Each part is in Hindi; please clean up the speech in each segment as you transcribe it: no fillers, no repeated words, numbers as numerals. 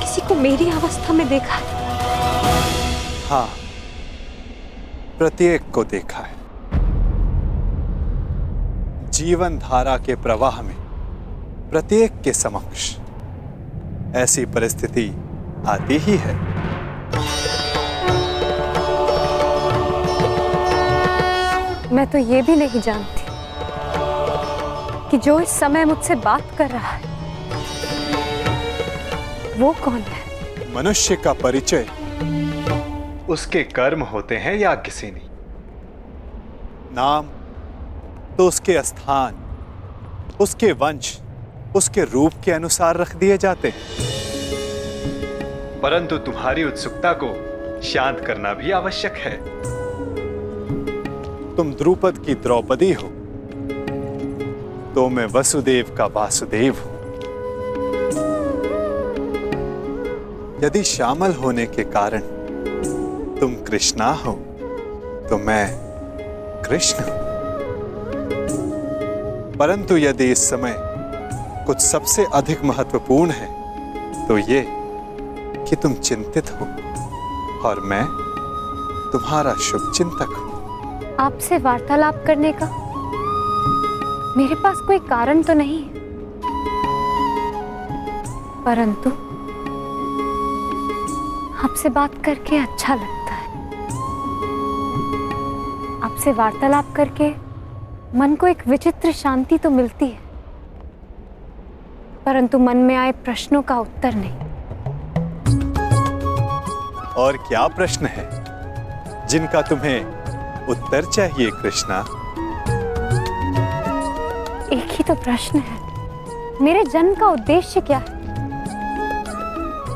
किसी को मेरी अवस्था में देखा है? हाँ, प्रत्येक को देखा है। जीवन धारा के प्रवाह में प्रत्येक के समक्ष ऐसी परिस्थिति आती ही है। मैं तो ये भी नहीं जानती कि जो इस समय मुझसे बात कर रहा है वो कौन है। मनुष्य का परिचय उसके कर्म होते हैं या किसी नहीं। नाम तो उसके स्थान, उसके वंश, उसके रूप के अनुसार रख दिए जाते हैं। परंतु तुम्हारी उत्सुकता को शांत करना भी आवश्यक है। तुम द्रुपद की द्रौपदी हो तो मैं वसुदेव का वासुदेव हूं। यदि श्यामल होने के कारण तुम कृष्णा हो तो मैं कृष्ण हूं। परंतु यदि इस समय कुछ सबसे अधिक महत्वपूर्ण है तो ये कि तुम चिंतित हो और मैं तुम्हारा शुभ चिंतक हूं। आपसे वार्तालाप करने का मेरे पास कोई कारण तो नहीं है, परंतु आपसे बात करके अच्छा लगता है। आपसे वार्तालाप करके मन को एक विचित्र शांति तो मिलती है, परंतु मन में आए प्रश्नों का उत्तर नहीं। और क्या प्रश्न है जिनका तुम्हें उत्तर चाहिए कृष्णा? एक ही तो प्रश्न है, मेरे जन्म का उद्देश्य क्या है?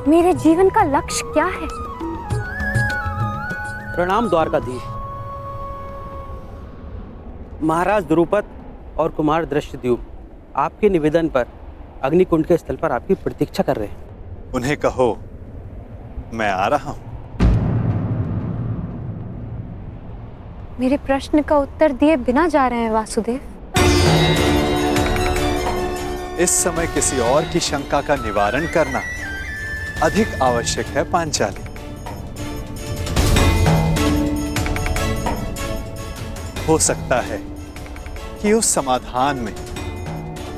मेरे जीवन का लक्ष्य क्या है? प्रणाम द्वारकाधीश। महाराज द्रुपद और कुमार दृष्टद्युम्न आपके निवेदन पर अग्निकुंड के स्थल पर आपकी प्रतीक्षा कर रहे हैं। उन्हें कहो मैं आ रहा हूं। मेरे प्रश्न का उत्तर दिए बिना जा रहे हैं वासुदेव। इस समय किसी और की शंका का निवारण करना अधिक आवश्यक है पांचाली। हो सकता है कि उस समाधान में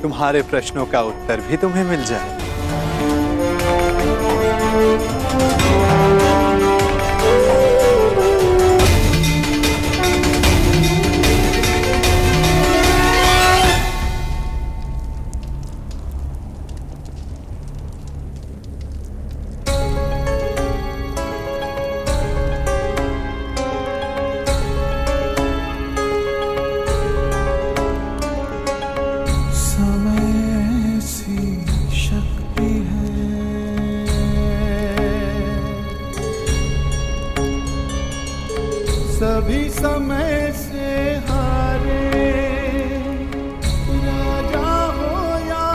तुम्हारे प्रश्नों का उत्तर भी तुम्हें मिल जाए। सभी समय से हारे, राजा हो या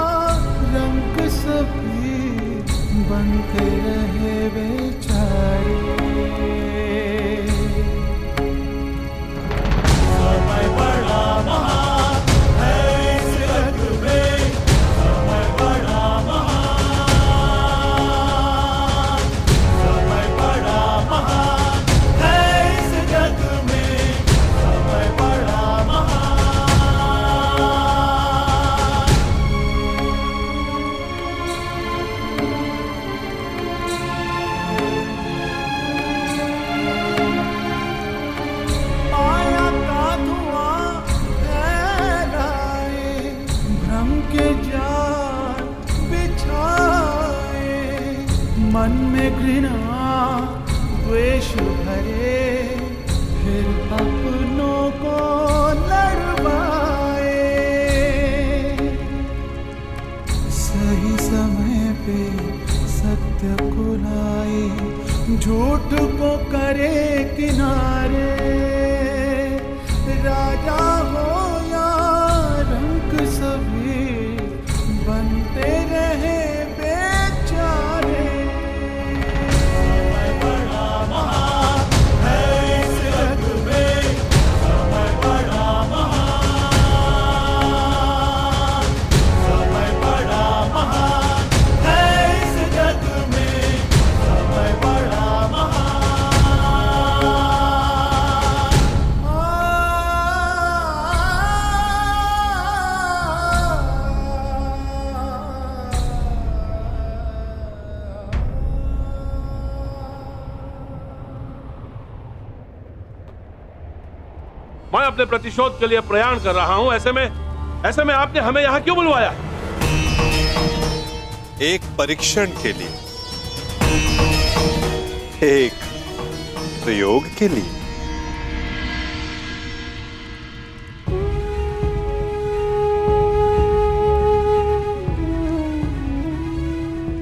रंक सभी बनते रहे बेचारे। समय बड़ा महान है इस जग में, समय बड़ा महान, समय बड़ा महान मन में घृणा द्वेष भरे, फिर अपनों को लड़वाए। सही समय पे सत्य को लाए, झूठ को करे किनारे। राजा हो या रंक सभी बनते रहे बेचारे। समय बड़ा महान है इस जग में, मैं अपने प्रतिशोध के लिए प्रयाण कर रहा हूं। ऐसे में आपने हमें यहां क्यों बुलवाया? एक परीक्षण के लिए, एक प्रयोग के लिए।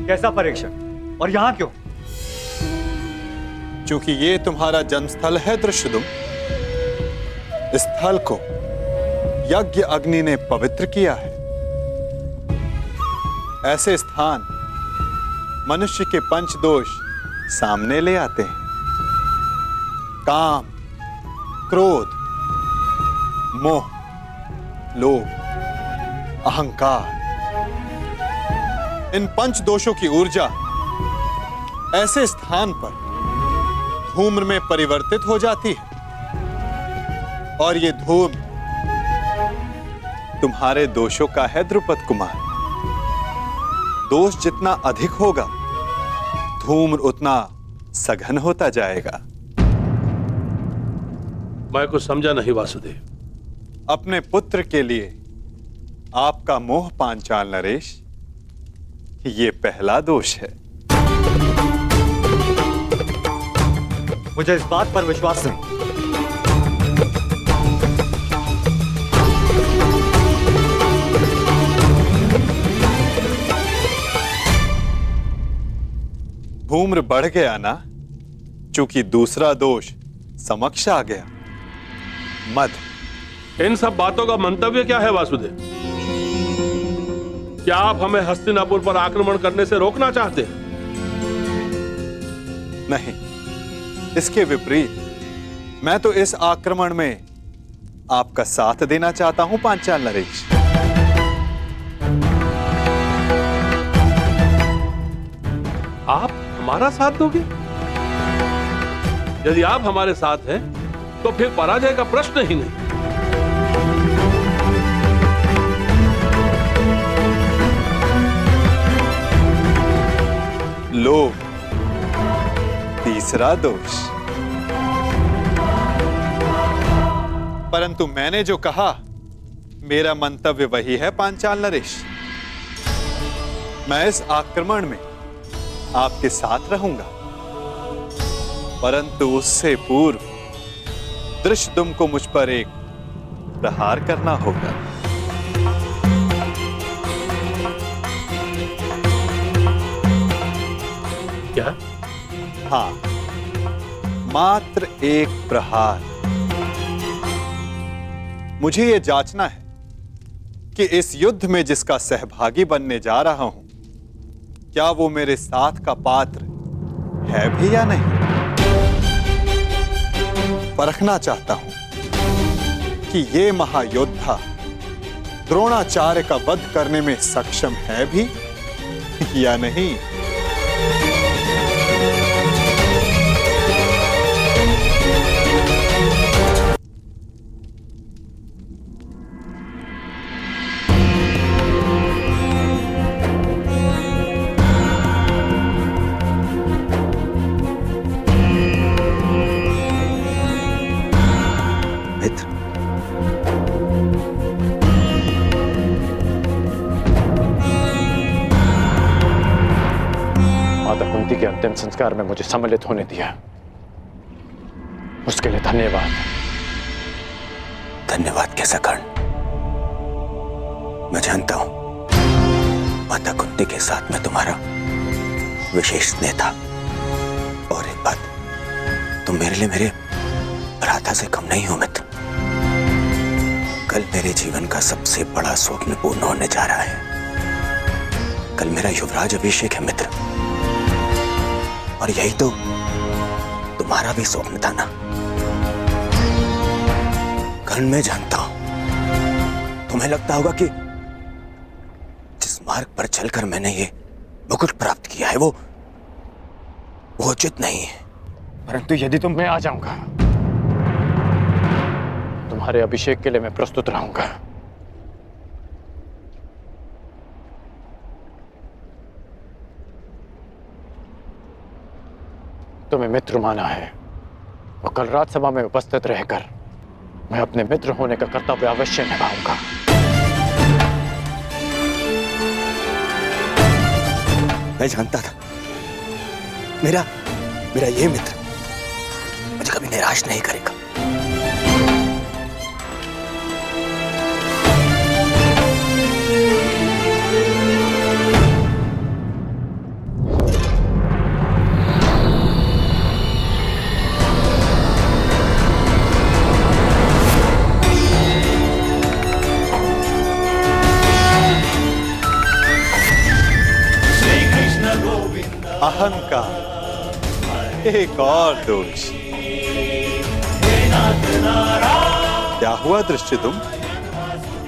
कैसा परीक्षण और यहां क्यों? क्योंकि ये तुम्हारा जन्मस्थल है दृश्यदुम। इस स्थल को यज्ञ अग्नि ने पवित्र किया है। ऐसे स्थान मनुष्य के पंच दोष सामने ले आते हैं। काम, क्रोध, मोह, लोभ, अहंकार। इन पंच दोषों की ऊर्जा ऐसे स्थान पर धूम्र में परिवर्तित हो जाती है, और ये धूम्र तुम्हारे दोषों का है द्रुपद कुमार। दोष जितना अधिक होगा, धूम्र उतना सघन होता जाएगा। मैं कुछ समझा नहीं वासुदेव। अपने पुत्र के लिए आपका मोह पांचाल नरेश, ये पहला दोष है। मुझे इस बात पर विश्वास नहीं। धूम्र बढ़ गया ना, चूंकि दूसरा दोष समक्ष आ गया, मद। इन सब बातों का मंतव्य क्या है वासुदेव? क्या आप हमें हस्तिनापुर पर आक्रमण करने से रोकना चाहते हैं? नहीं, इसके विपरीत मैं तो इस आक्रमण में आपका साथ देना चाहता हूं पांचाल नरेश। आप हमारा साथ दोगे? यदि आप हमारे साथ हैं तो फिर पराजय का प्रश्न ही नहीं। लोभ, तीसरा दोष। परंतु मैंने जो कहा, मेरा मंतव्य वही है पांचाल नरेश। मैं इस आक्रमण में आपके साथ रहूंगा, परंतु उससे पूर्व दृश्यदुम को मुझ पर एक प्रहार करना होगा। क्या? हाँ, मात्र एक प्रहार। मुझे यह जांचना है कि इस युद्ध में जिसका सहभागी बनने जा रहा हूं, क्या वो मेरे साथ का पात्र है भी या नहीं। परखना चाहता हूं कि ये महायोद्धा द्रोणाचार्य का वध करने में सक्षम है भी या नहीं। के अंतिम संस्कार में मुझे सम्मिलित होने दिया, उसके लिए धन्यवाद। धन्यवाद कैसा कर्ण? मैं जानता हूं माता कुंती के साथ में तुम्हारा विशेष स्नेह था। और एक बात, तुम मेरे लिए मेरे भ्राता से कम नहीं हो मित्र। कल मेरे जीवन का सबसे बड़ा स्वप्न पूर्ण होने जा रहा है। कल मेरा युवराज अभिषेक है मित्र, और यही तो तुम्हारा भी स्वप्न था ना। कर्ण, मैं जानता हूं तुम्हें लगता होगा कि जिस मार्ग पर चलकर मैंने ये मुकुट प्राप्त किया है वो उचित नहीं है। परंतु यदि मैं आ जाऊंगा, तुम्हारे अभिषेक के लिए मैं प्रस्तुत रहूंगा। तुम्हें मित्र माना है और कल रात सभा में उपस्थित रहकर मैं अपने मित्र होने का कर्तव्य अवश्य निभाऊंगा। मैं जानता था मेरा ये मित्र मुझे कभी निराश नहीं करेगा। अहंकार एक और दोष। क्या हुआ दृष्टिदुम?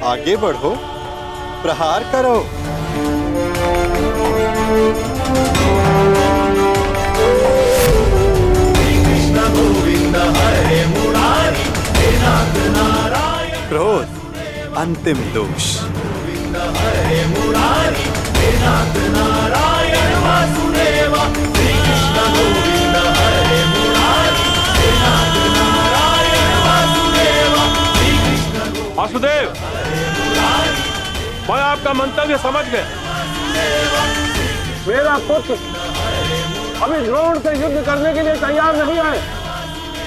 आगे बढ़ो, प्रहार करो। क्रोध अंतिम दोष। वासुदेव, मैं आपका मंतव्य समझ गया। मेरा पुत्र अभी द्रोण से युद्ध करने के लिए तैयार नहीं है।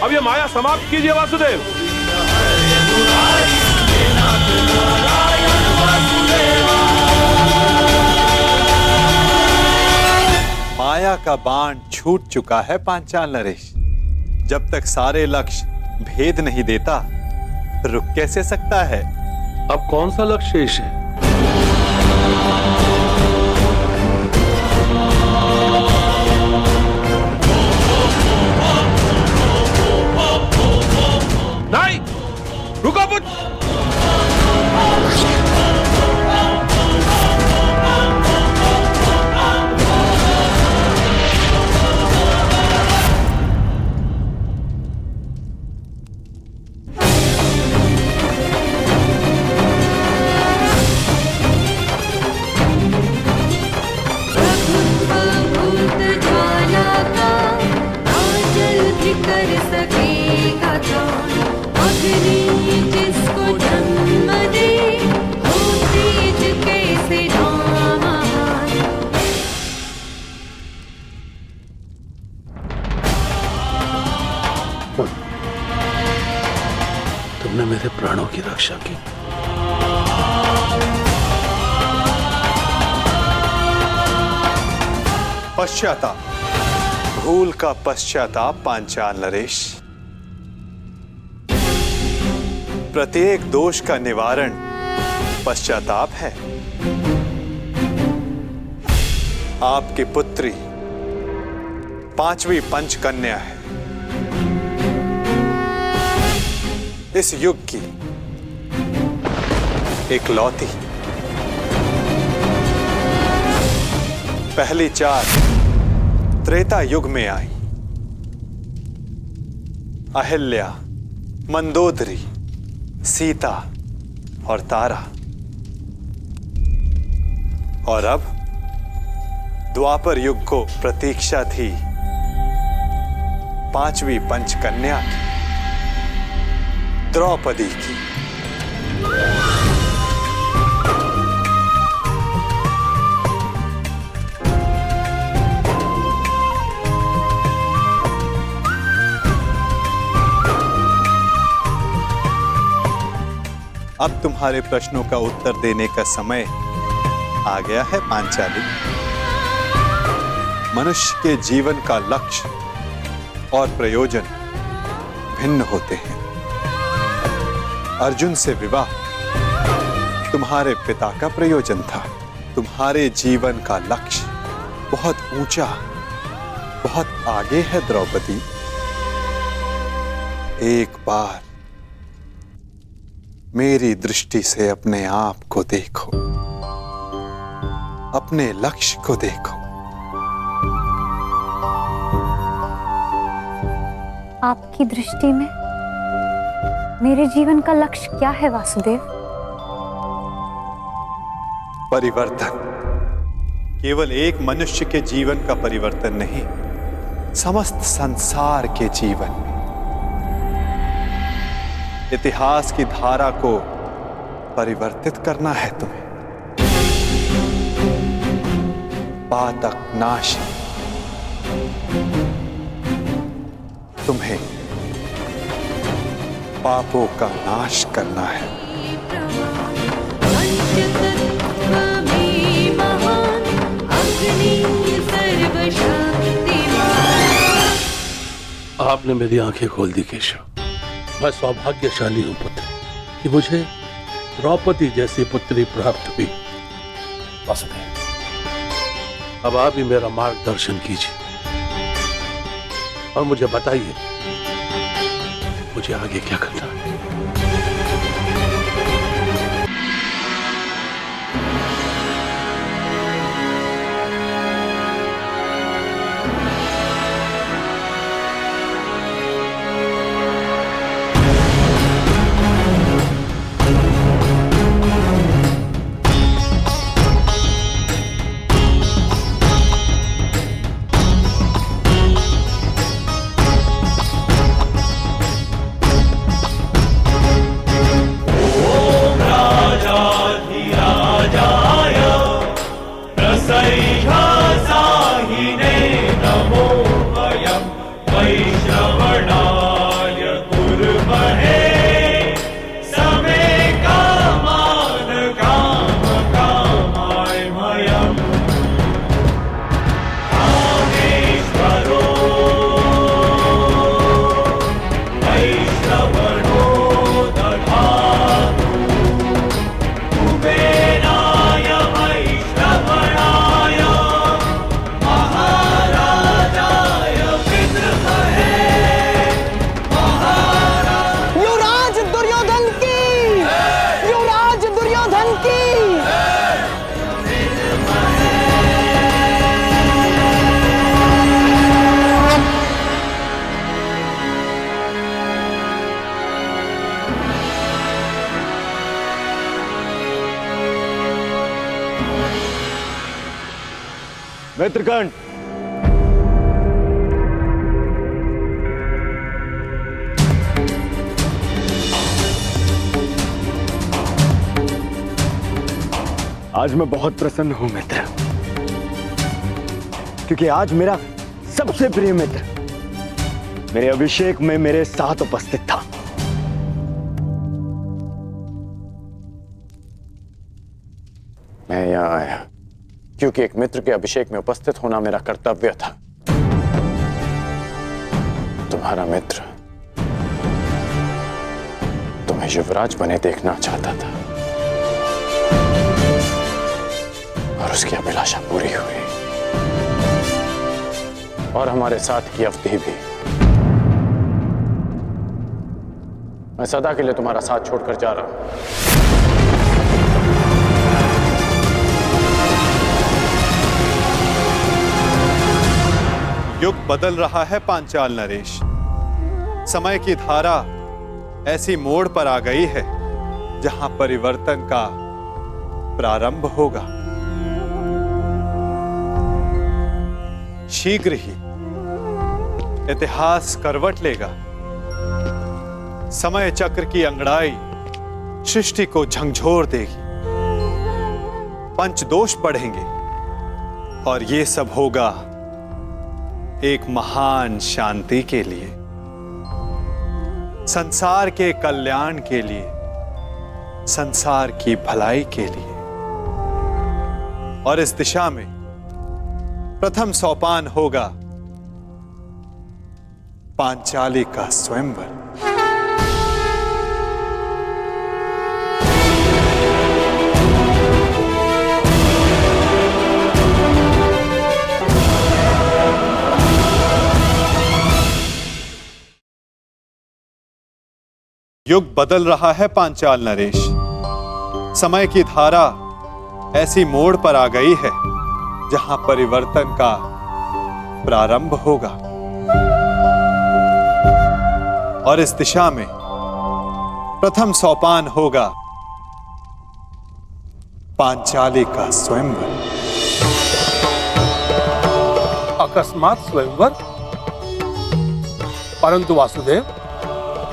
अब ये माया समाप्त कीजिए वासुदेव। माया का बाण छूट चुका है पांचाल नरेश। जब तक सारे लक्ष्य भेद नहीं देता, रुक कैसे सकता है? अब कौन सा लक्ष्य शेष है? नहीं, रुको पुत्र। तुमने मेरे प्राणों की रक्षा की। पश्चाताप, भूल का पश्चाताप पांचाल नरेश। प्रत्येक दोष का निवारण पश्चाताप है। आपकी पुत्री 5वीं पंचकन्या है। इस युग की इकलौती। पहली 4 त्रेता युग में आई। अहिल्या, मंदोदरी, सीता और तारा। और अब द्वापर युग को प्रतीक्षा थी 5वीं पंचकन्या की, द्रौपदी की। अब तुम्हारे प्रश्नों का उत्तर देने का समय आ गया है पांचाली। मनुष्य के जीवन का लक्ष्य और प्रयोजन भिन्न होते हैं। अर्जुन से विवाह तुम्हारे पिता का प्रयोजन था। तुम्हारे जीवन का लक्ष्य बहुत ऊंचा, बहुत आगे है द्रौपदी। एक बार मेरी दृष्टि से अपने आप को देखो, अपने लक्ष्य को देखो। आपकी दृष्टि में मेरे जीवन का लक्ष्य क्या है वासुदेव? परिवर्तन। केवल एक मनुष्य के जीवन का परिवर्तन नहीं, समस्त संसार के जीवन में। इतिहास की धारा को परिवर्तित करना है तुम्हें। पातक नाशी, तुम्हें पापों का नाश करना है। आपने मेरी आंखें खोल दी केशव। मैं सौभाग्यशाली हूं पुत्र कि मुझे द्रौपदी जैसी पुत्री प्राप्त हुई। वासुदेव, अब आप ही मेरा मार्गदर्शन कीजिए और मुझे बताइए मुझे आगे क्या करना है। मित्रगण, आज मैं बहुत प्रसन्न हूं मित्र, क्योंकि आज मेरा सबसे प्रिय मित्र मेरे अभिषेक में मेरे साथ उपस्थित था। मैं यहाँ आया क्योंकि एक मित्र के अभिषेक में उपस्थित होना मेरा कर्तव्य था। तुम्हारा मित्र तुम्हें युवराज बने देखना चाहता था और उसकी अभिलाषा पूरी हुई, और हमारे साथ की अवधि भी। मैं सदा के लिए तुम्हारा साथ छोड़कर जा रहा हूं। युग बदल रहा है पांचाल नरेश। समय की धारा ऐसी मोड़ पर आ गई है जहां परिवर्तन का प्रारंभ होगा। शीघ्र ही इतिहास करवट लेगा। समय चक्र की अंगड़ाई सृष्टि को झंझोर देगी। पंचदोष बढ़ेंगे और ये सब होगा एक महान शांति के लिए, संसार के कल्याण के लिए, संसार की भलाई के लिए। और इस दिशा में प्रथम सोपान होगा पांचाली का स्वयंवर। युग बदल रहा है पांचाल नरेश। समय की धारा ऐसी मोड़ पर आ गई है जहां परिवर्तन का प्रारंभ होगा। और इस दिशा में प्रथम सोपान होगा पांचाली का स्वयंवर। अकस्मात स्वयंवर? परंतु वासुदेव,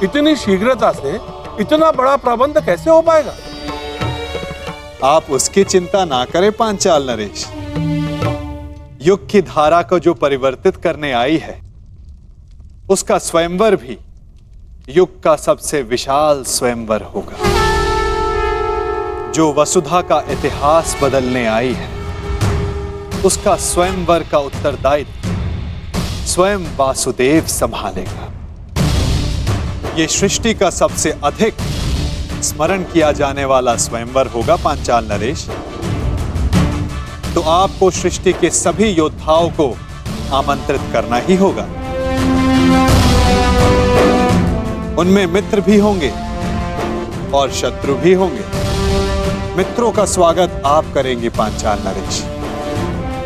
इतनी शीघ्रता से इतना बड़ा प्रबंध कैसे हो पाएगा? आप उसकी चिंता ना करें पांचाल नरेश। युग की धारा को जो परिवर्तित करने आई है, उसका स्वयंवर भी युग का सबसे विशाल स्वयंवर होगा। जो वसुधा का इतिहास बदलने आई है, उसका स्वयंवर का उत्तरदायित्व स्वयं वासुदेव संभालेगा। यह सृष्टि का सबसे अधिक स्मरण किया जाने वाला स्वयंवर होगा पांचाल नरेश। तो आपको सृष्टि के सभी योद्धाओं को आमंत्रित करना ही होगा। उनमें मित्र भी होंगे और शत्रु भी होंगे। मित्रों का स्वागत आप करेंगे पांचाल नरेश,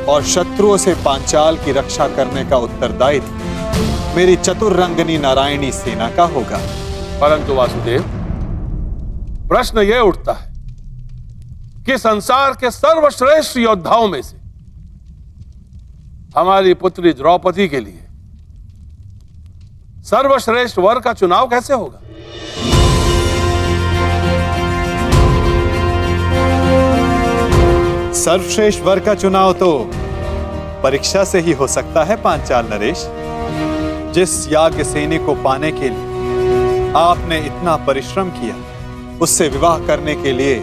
और शत्रुओं से पांचाल की रक्षा करने का उत्तरदायित्व मेरी चतुर्रंगनी नारायणी सेना का होगा। परंतु वासुदेव, प्रश्न यह उठता है कि संसार के सर्वश्रेष्ठ योद्धाओं में से हमारी पुत्री द्रौपदी के लिए सर्वश्रेष्ठ वर का चुनाव कैसे होगा? सर्वश्रेष्ठ वर का चुनाव तो परीक्षा से ही हो सकता है पांचाल नरेश। जिस याज्ञसेनी को पाने के लिए आपने इतना परिश्रम किया, उससे विवाह करने के लिए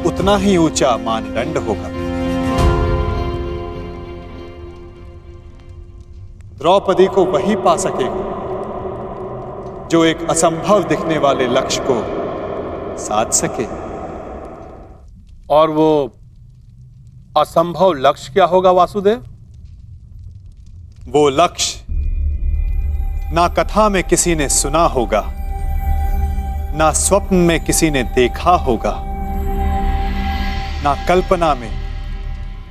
उतना ही ऊंचा मानदंड होगा। द्रौपदी को वही पा सकेगा जो एक असंभव दिखने वाले लक्ष्य को साध सके। और वो असंभव लक्ष्य क्या होगा वासुदेव? वो लक्ष्य ना कथा में किसी ने सुना होगा, ना स्वप्न में किसी ने देखा होगा, ना कल्पना में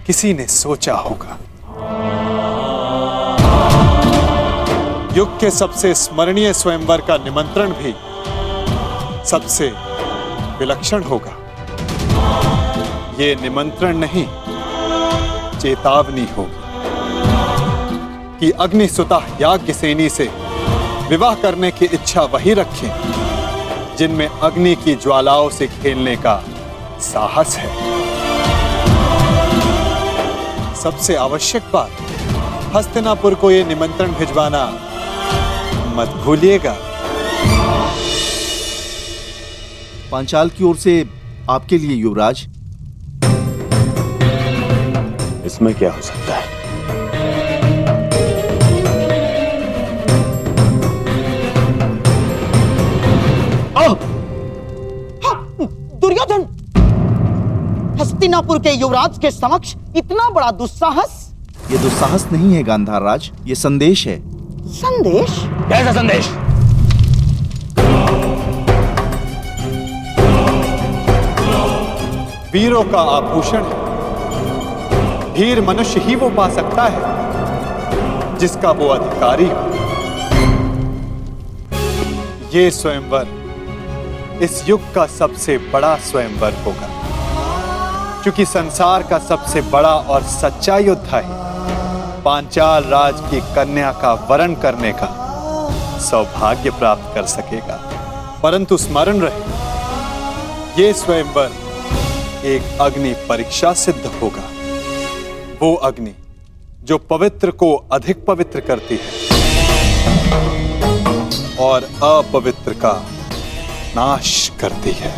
किसी ने सोचा होगा। युग के सबसे स्मरणीय स्वयंवर का निमंत्रण भी सबसे विलक्षण होगा। ये निमंत्रण नहीं, चेतावनी होगी कि अग्निसुता याज्ञसेनी से विवाह करने की इच्छा वही रखें जिनमें अग्नि की ज्वालाओं से खेलने का साहस है। सबसे आवश्यक बात, हस्तिनापुर को यह निमंत्रण भिजवाना मत भूलिएगा। पांचाल की ओर से आपके लिए युवराज। इसमें क्या हो सकता है? दुर्योधन, हस्तिनापुर के युवराज के समक्ष इतना बड़ा दुस्साहस? ये दुस्साहस नहीं है गांधार राज, ये संदेश है। संदेश? कैसा संदेश? वीरों का आभूषण है। वीर मनुष्य ही वो पा सकता है जिसका वो अधिकारी हो। ये स्वयंवर इस युग का सबसे बड़ा स्वयंवर होगा, क्योंकि संसार का सबसे बड़ा और सच्चा योद्धा ही पांचाल राज की कन्या का वरण करने का सौभाग्य प्राप्त कर सकेगा। परंतु स्मरण रहे, ये स्वयंवर एक अग्नि परीक्षा सिद्ध होगा। वो अग्नि जो पवित्र को अधिक पवित्र करती है और अपवित्र का नाश करती है।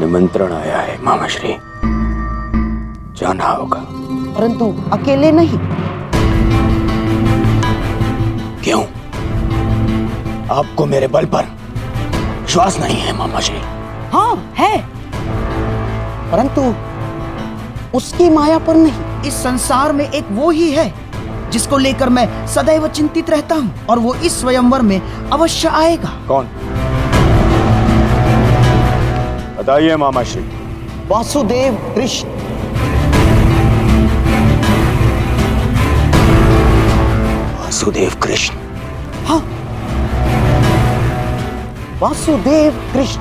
निमंत्रण आया है मामाश्री, जाना होगा। परंतु अकेले नहीं। क्यों? आपको मेरे बल पर विश्वास नहीं है मामाश्री? हाँ है, परंतु उसकी माया पर नहीं। इस संसार में एक वो ही है जिसको लेकर मैं सदैव चिंतित रहता हूँ, और वो इस स्वयंवर में अवश्य आएगा। कौन? बताइए मामाश्री। वासुदेव कृष्ण। वासुदेव कृष्ण? हाँ, वासुदेव कृष्ण।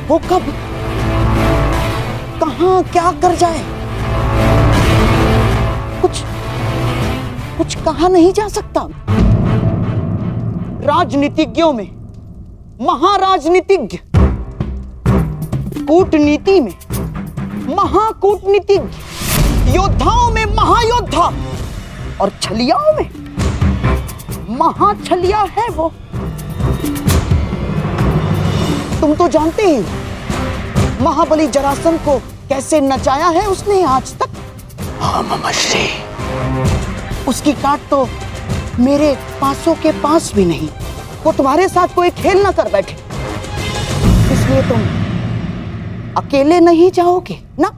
वो कब, कहाँ, क्या कर जाए? कुछ कहा नहीं जा सकता। राजनीतिज्ञों में महाराजनीतिज्ञ, कूटनीति में महाकूटनीतिज्ञ, योद्धाओं में महायोद्धा और छलियाओं में महाछलिया है वो। तुम तो जानते ही महाबली जरासंध को कैसे नचाया है उसने आज तक। हाँ मामाश्री। उसकी काट तो मेरे पासों के पास भी नहीं। वो तुम्हारे साथ कोई खेल ना कर बैठे, इसलिए तुम अकेले नहीं जाओगे ना।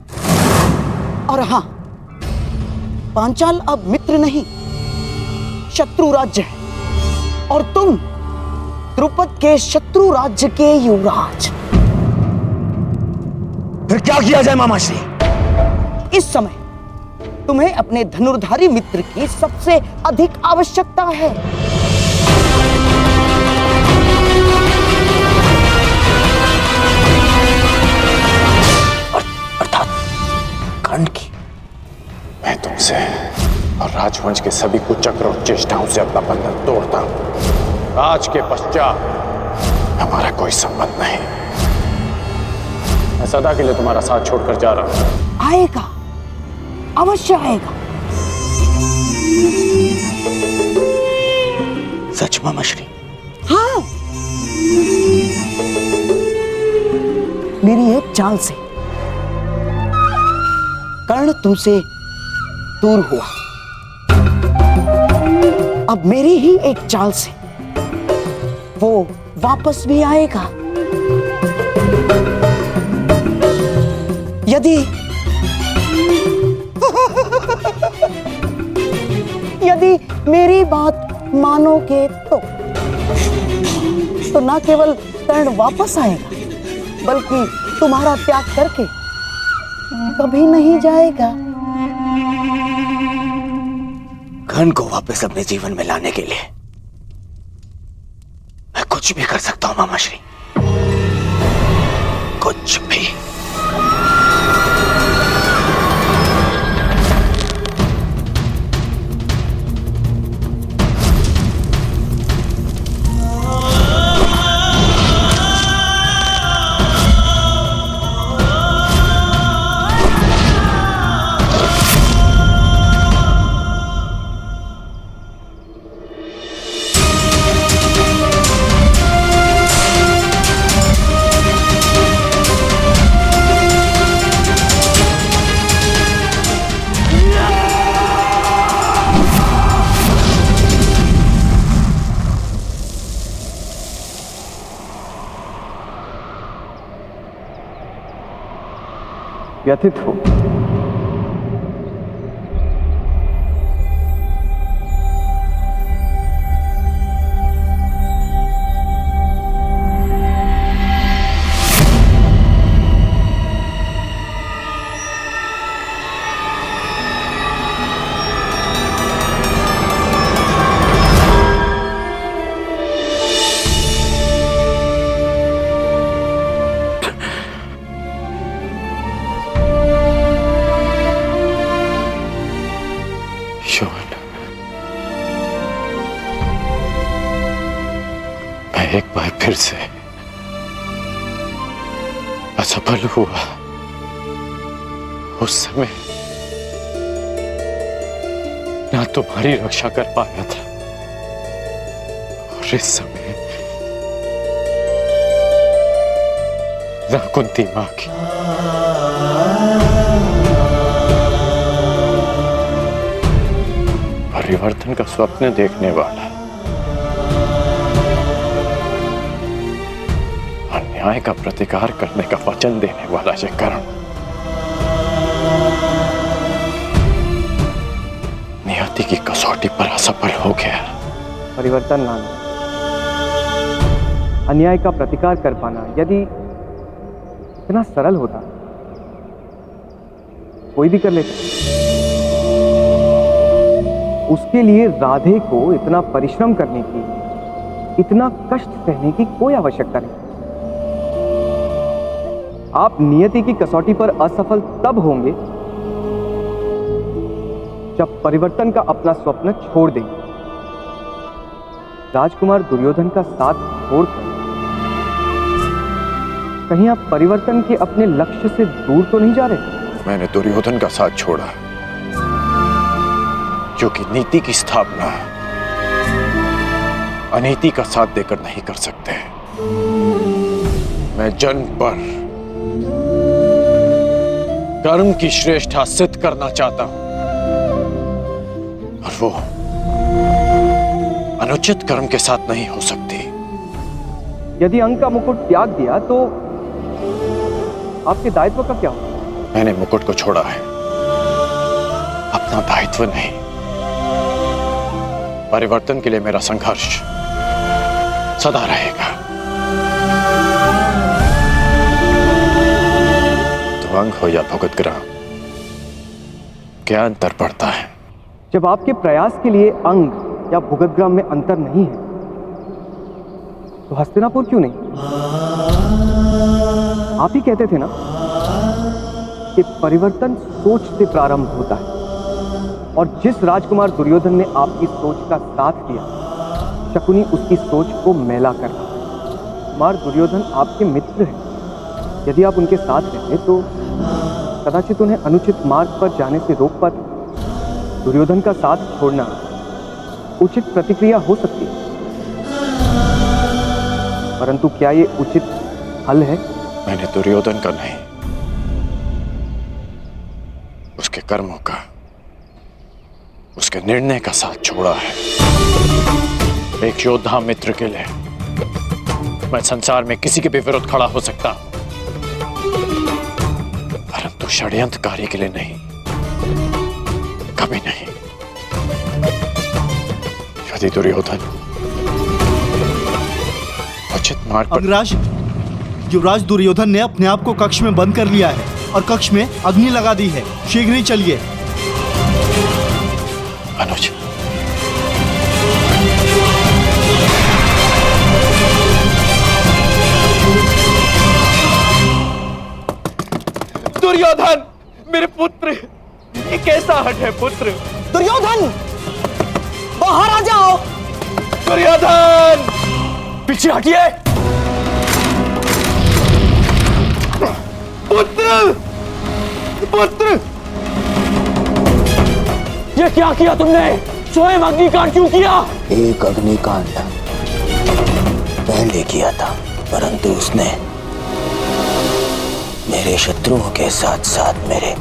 और हाँ, पांचाल अब मित्र नहीं शत्रु राज्य है, और तुम द्रुपद के शत्रु राज्य के युवराज। फिर क्या किया जाए मामाश्री? इस समय तुम्हें अपने धनुर्धारी मित्र की सबसे अधिक आवश्यकता है। अर्थात कर्ण की। मैं तुमसे और राजवंश के सभी कुचक्र और चेष्टाओं से अपना बंधन तोड़ता हूं। आज के पश्चात हमारा कोई संबंध नहीं। मैं सदा के लिए तुम्हारा साथ छोड़कर जा रहा हूं। आएगा, अवश्य आएगा। सच मामाश्री? हाँ, मेरी एक चाल से कर्ण तुमसे दूर हुआ। अब मेरी ही एक चाल से वो वापस भी आएगा। यदि मेरी बात मानोगे तो ना केवल कर्ण वापस आएगा, बल्कि तुम्हारा त्याग करके कभी नहीं जाएगा। कर्ण को वापस अपने जीवन में लाने के लिए मैं कुछ भी कर सकता हूं मामाश्री, कुछ भी। व्यथित हो। एक बार फिर से असफल हुआ। उस समय ना तुम्हारी रक्षा कर पाया था, और इस समय ना कुंती मां की। परिवर्तन का स्वप्न देखने वाला, अन्याय का प्रतिकार करने का वचन देने वाला ये कर्ण नियति की कसौटी पर असफल हो गया। परिवर्तन लाना, अन्याय का प्रतिकार कर पाना यदि इतना सरल होता कोई भी कर लेता। उसके लिए राधे को इतना परिश्रम करने की, इतना कष्ट सहने की कोई आवश्यकता नहीं। आप नियति की कसौटी पर असफल तब होंगे जब परिवर्तन का अपना स्वप्न छोड़ देंगे। राजकुमार दुर्योधन का साथ छोड़कर कहीं आप परिवर्तन के अपने लक्ष्य से दूर तो नहीं जा रहे? मैंने दुर्योधन का साथ छोड़ा क्योंकि नीति की स्थापना अनीति का साथ देकर नहीं कर सकते। मैं जन्म पर कर्म की श्रेष्ठता सिद्ध करना चाहता हूं और वो अनुचित कर्म के साथ नहीं हो सकती। यदि अंक का मुकुट त्याग दिया तो आपके दायित्व का क्या होगा? मैंने मुकुट को छोड़ा है, अपना दायित्व नहीं। परिवर्तन के लिए मेरा संघर्ष सदा रहेगा। तो अंग हो या भुगत ग्राम, क्या अंतर पड़ता है? जब आपके प्रयास के लिए अंग या भुगतग्राम में अंतर नहीं है तो हस्तिनापुर क्यों नहीं? आप ही कहते थे ना कि परिवर्तन सोच से प्रारंभ होता है, और जिस राजकुमार दुर्योधन ने आपकी सोच का साथ दिया, शकुनी उसकी सोच को मैला कर रहा है। कुमार दुर्योधन आपके मित्र हैं। यदि आप उनके साथ रहते तो कदाचित उन्हें अनुचित मार्ग पर जाने से रोक पाते। दुर्योधन का साथ छोड़ना उचित प्रतिक्रिया हो सकती है, परंतु क्या ये उचित हल है? मैंने दुर्योधन का नहीं, उसके कर्मों का, उसके निर्णय का साथ छोड़ा है। एक योद्धा मित्र के लिए मैं संसार में किसी के भी विरुद्ध खड़ा हो सकता हूं, परंतु षड्यंत्रकारी के लिए नहीं, कभी नहीं। यदि दुर्योधन उचित मार्ग पर... अंगराज, युवराज दुर्योधन ने अपने आप को कक्ष में बंद कर लिया है और कक्ष में अग्नि लगा दी है। शीघ्र ही चलिए। अनुज, दुर्योधन, मेरे पुत्र, ये कैसा हट है पुत्र? दुर्योधन, बाहर आ जाओ। दुर्योधन, पीछे हटिए। पुत्र, पुत्र, ये क्या किया तुमने? स्वयं अग्निकांड क्यों किया? एक अग्निकांड पहले किया था, परंतु उसने मेरे शत्रुओं के साथ साथ मेरे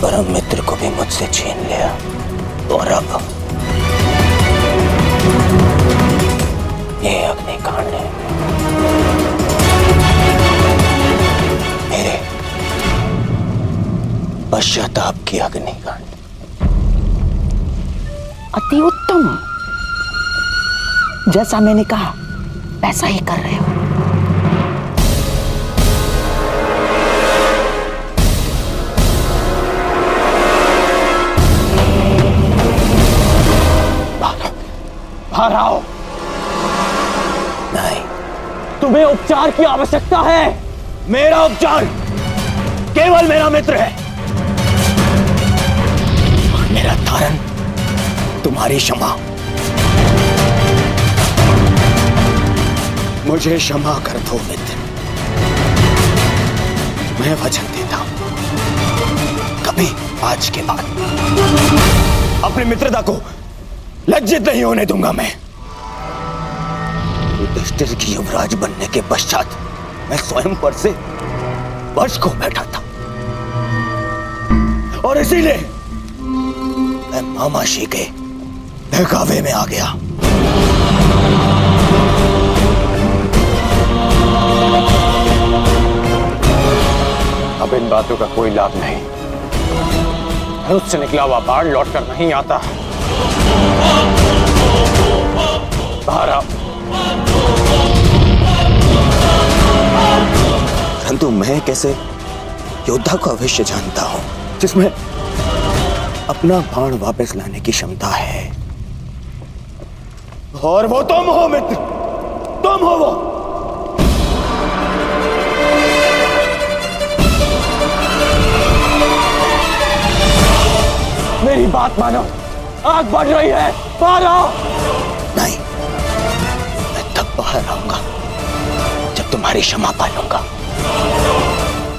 परम मित्र को भी मुझसे छीन लिया, और अब ये अग्निकांड है मेरे पश्चाताप की अग्निकांड। अति उत्तम, जैसा मैंने कहा वैसा ही कर रहे हो। बाहर आओ। नहीं, तुम्हें उपचार की आवश्यकता है। मेरा उपचार केवल मेरा मित्र है, और मेरा धारण तुम्हारी क्षमा। मुझे क्षमा कर दो मित्र, मैं वचन देता हूं, कभी आज के बाद अपनी मित्रता को लज्जित नहीं होने दूंगा। मैं युधिष्ठिर की युवराज बनने के पश्चात मैं स्वयं पर से वश को बैठा था, और इसीलिए मैं मामाशी के बहकावे में आ गया। अब इन बातों का कोई लाभ नहीं। धनुष से निकला हुआ बाण लौट कर नहीं आता। बाहर आओ। परंतु मैं कैसे योद्धा को अवश्य जानता हूं जिसमें अपना बाण वापस लाने की क्षमता है, और वो तुम हो मित्र, तुम हो वो। मेरी बात मानो, आग बढ़ रही है, बाहर आओ। नहीं, मैं तब बाहर आऊंगा जब तुम्हारी क्षमा पालूंगा,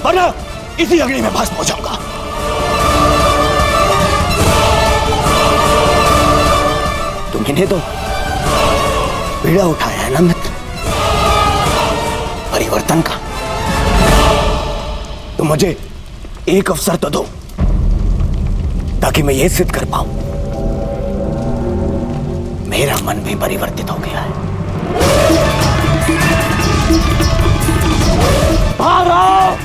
वरना इसी अग्नि में भस्म हो जाऊंगा। तुमने तो पीड़ा उठाया है ना मित्र, परिवर्तन का। तो मुझे एक अवसर तो दो ताकि मैं ये सिद्ध कर पाऊं मेरा मन भी परिवर्तित हो गया है। बाहर आओ।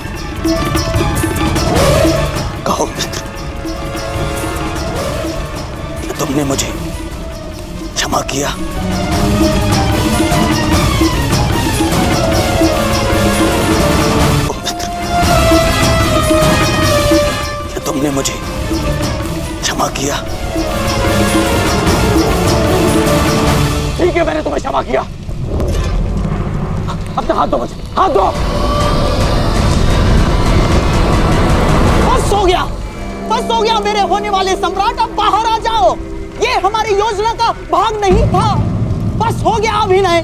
कहो मित्र, क्या तुमने मुझे क्षमा किया? ओ मित्र, क्या तुमने मुझे क्षमा किया? ठीक है, मैंने तुम्हें क्षमा किया। अपना हाथ दो मुझे, हाथ दो। बस हो गया मेरे होने वाले सम्राट, अब बाहर आ जाओ। ये हमारी योजना का भाग नहीं था। बस हो गया अभिनय।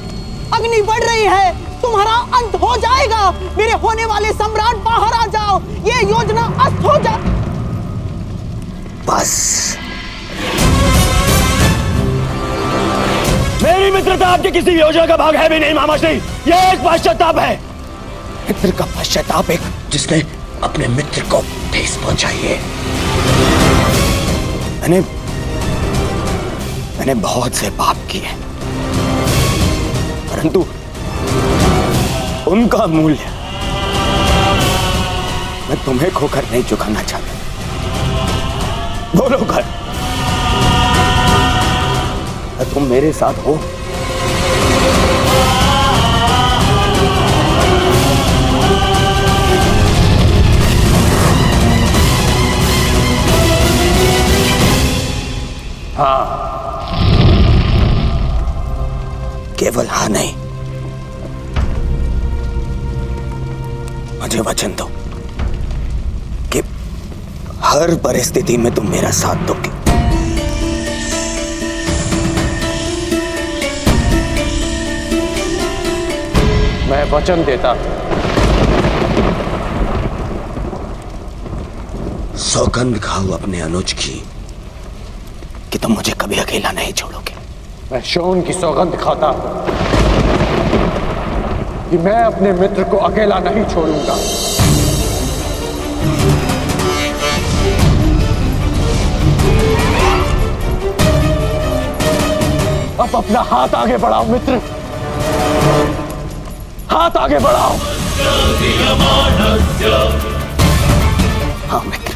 अग्नि बढ़ रही है, तुम्हारा अंत हो जाएगा। मेरे होने वाले सम्राट बाहर आ जाओ, ये योजना अस्त हो जा। बस मेरी मित्रता आपकी किसी योजना का भाग है भी नहीं मामाश्री, यह एक पश्चाताप है। मित्र का पश्चाताप एक जिसने अपने मित्र को ठेस पहुंचाई है। मैंने बहुत से पाप किए, परंतु उनका मूल्य मैं तुम्हें खोकर नहीं चुकाना चाहता। बोलो घर, तुम मेरे साथ हो? हाँ, केवल हाँ नहीं, मुझे वचन दो कि हर परिस्थिति में तुम मेरा साथ दोगे। मैं वचन देता, सौगंध खाओ अपने अनुज की कि तुम मुझे कभी अकेला नहीं छोड़ोगे। मैं शोन की सौगंध खाता कि मैं अपने मित्र को अकेला नहीं छोड़ूंगा। अब अपना हाथ आगे बढ़ाओ मित्र, हाथ आगे बढ़ाओ। हाँ मित्र,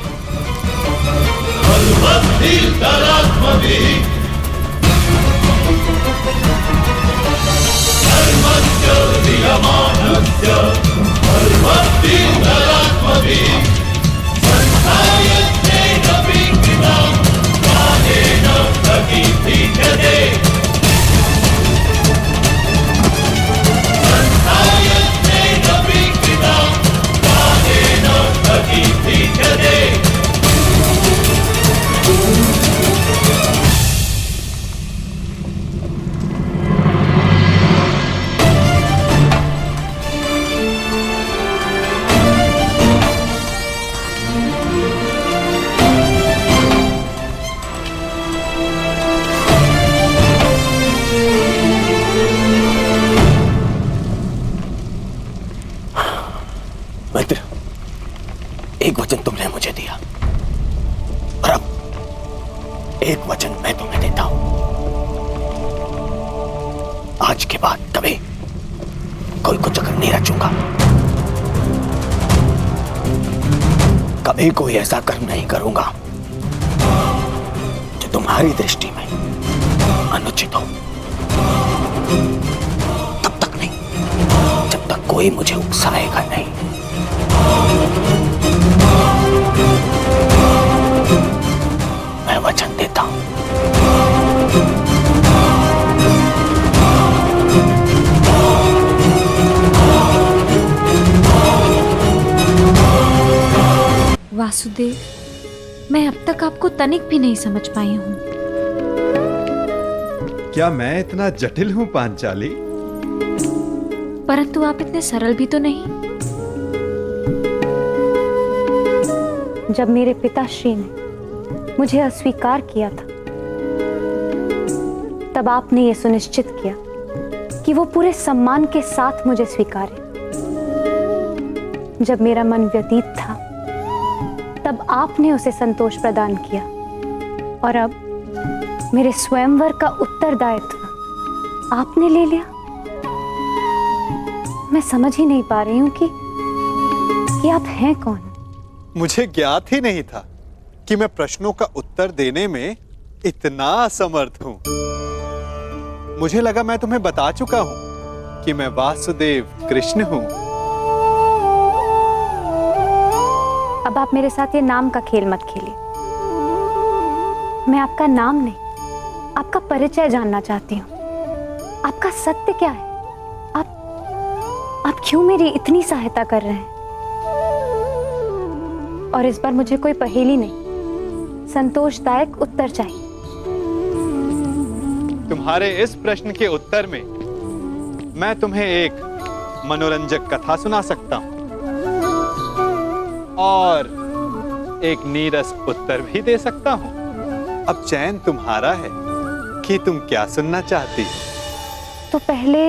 मित्र, एक वचन तुमने मुझे दिया और अब एक वचन मैं तुम्हें देता हूं। आज के बाद कभी कोई कुचक्र नहीं रचूंगा, कभी कोई ऐसा कर्म नहीं करूंगा जो तुम्हारी दृष्टि में अनुचित हो। तब तक नहीं जब तक कोई मुझे उकसाएगा नहीं। मैं वचन देता हूं। वासुदेव, मैं अब तक आपको तनिक भी नहीं समझ पाई हूँ। क्या मैं इतना जटिल हूं पांचाली? परंतु आप इतने सरल भी तो नहीं। जब मेरे पिताश्री ने मुझे अस्वीकार किया था, तब आपने ये सुनिश्चित किया कि वो पूरे सम्मान के साथ मुझे स्वीकारे। जब मेरा मन व्यतीत था, तब आपने उसे संतोष प्रदान किया, और अब मेरे स्वयंवर का उत्तरदायित्व आपने ले लिया। मैं समझ ही नहीं पा रही हूं कि आप हैं कौन। मुझे ज्ञात ही नहीं था कि मैं प्रश्नों का उत्तर देने में इतना असमर्थ हूं। मुझे लगा मैं तुम्हें बता चुका हूं कि मैं वासुदेव कृष्ण हूं। अब आप मेरे साथ ये नाम का खेल मत खेलिए। मैं आपका नाम नहीं, आपका परिचय जानना चाहती हूँ। आपका सत्य क्या है? आप क्यों मेरी इतनी सहायता कर रहे हैं? और इस बार मुझे कोई पहेली नहीं, संतोषदायक उत्तर चाहिए। तुम्हारे इस प्रश्न के उत्तर में मैं तुम्हें एक मनोरंजक कथा सुना सकता हूं और एक नीरस उत्तर भी दे सकता हूं। अब चयन तुम्हारा है कि तुम क्या सुनना चाहती हो। तो पहले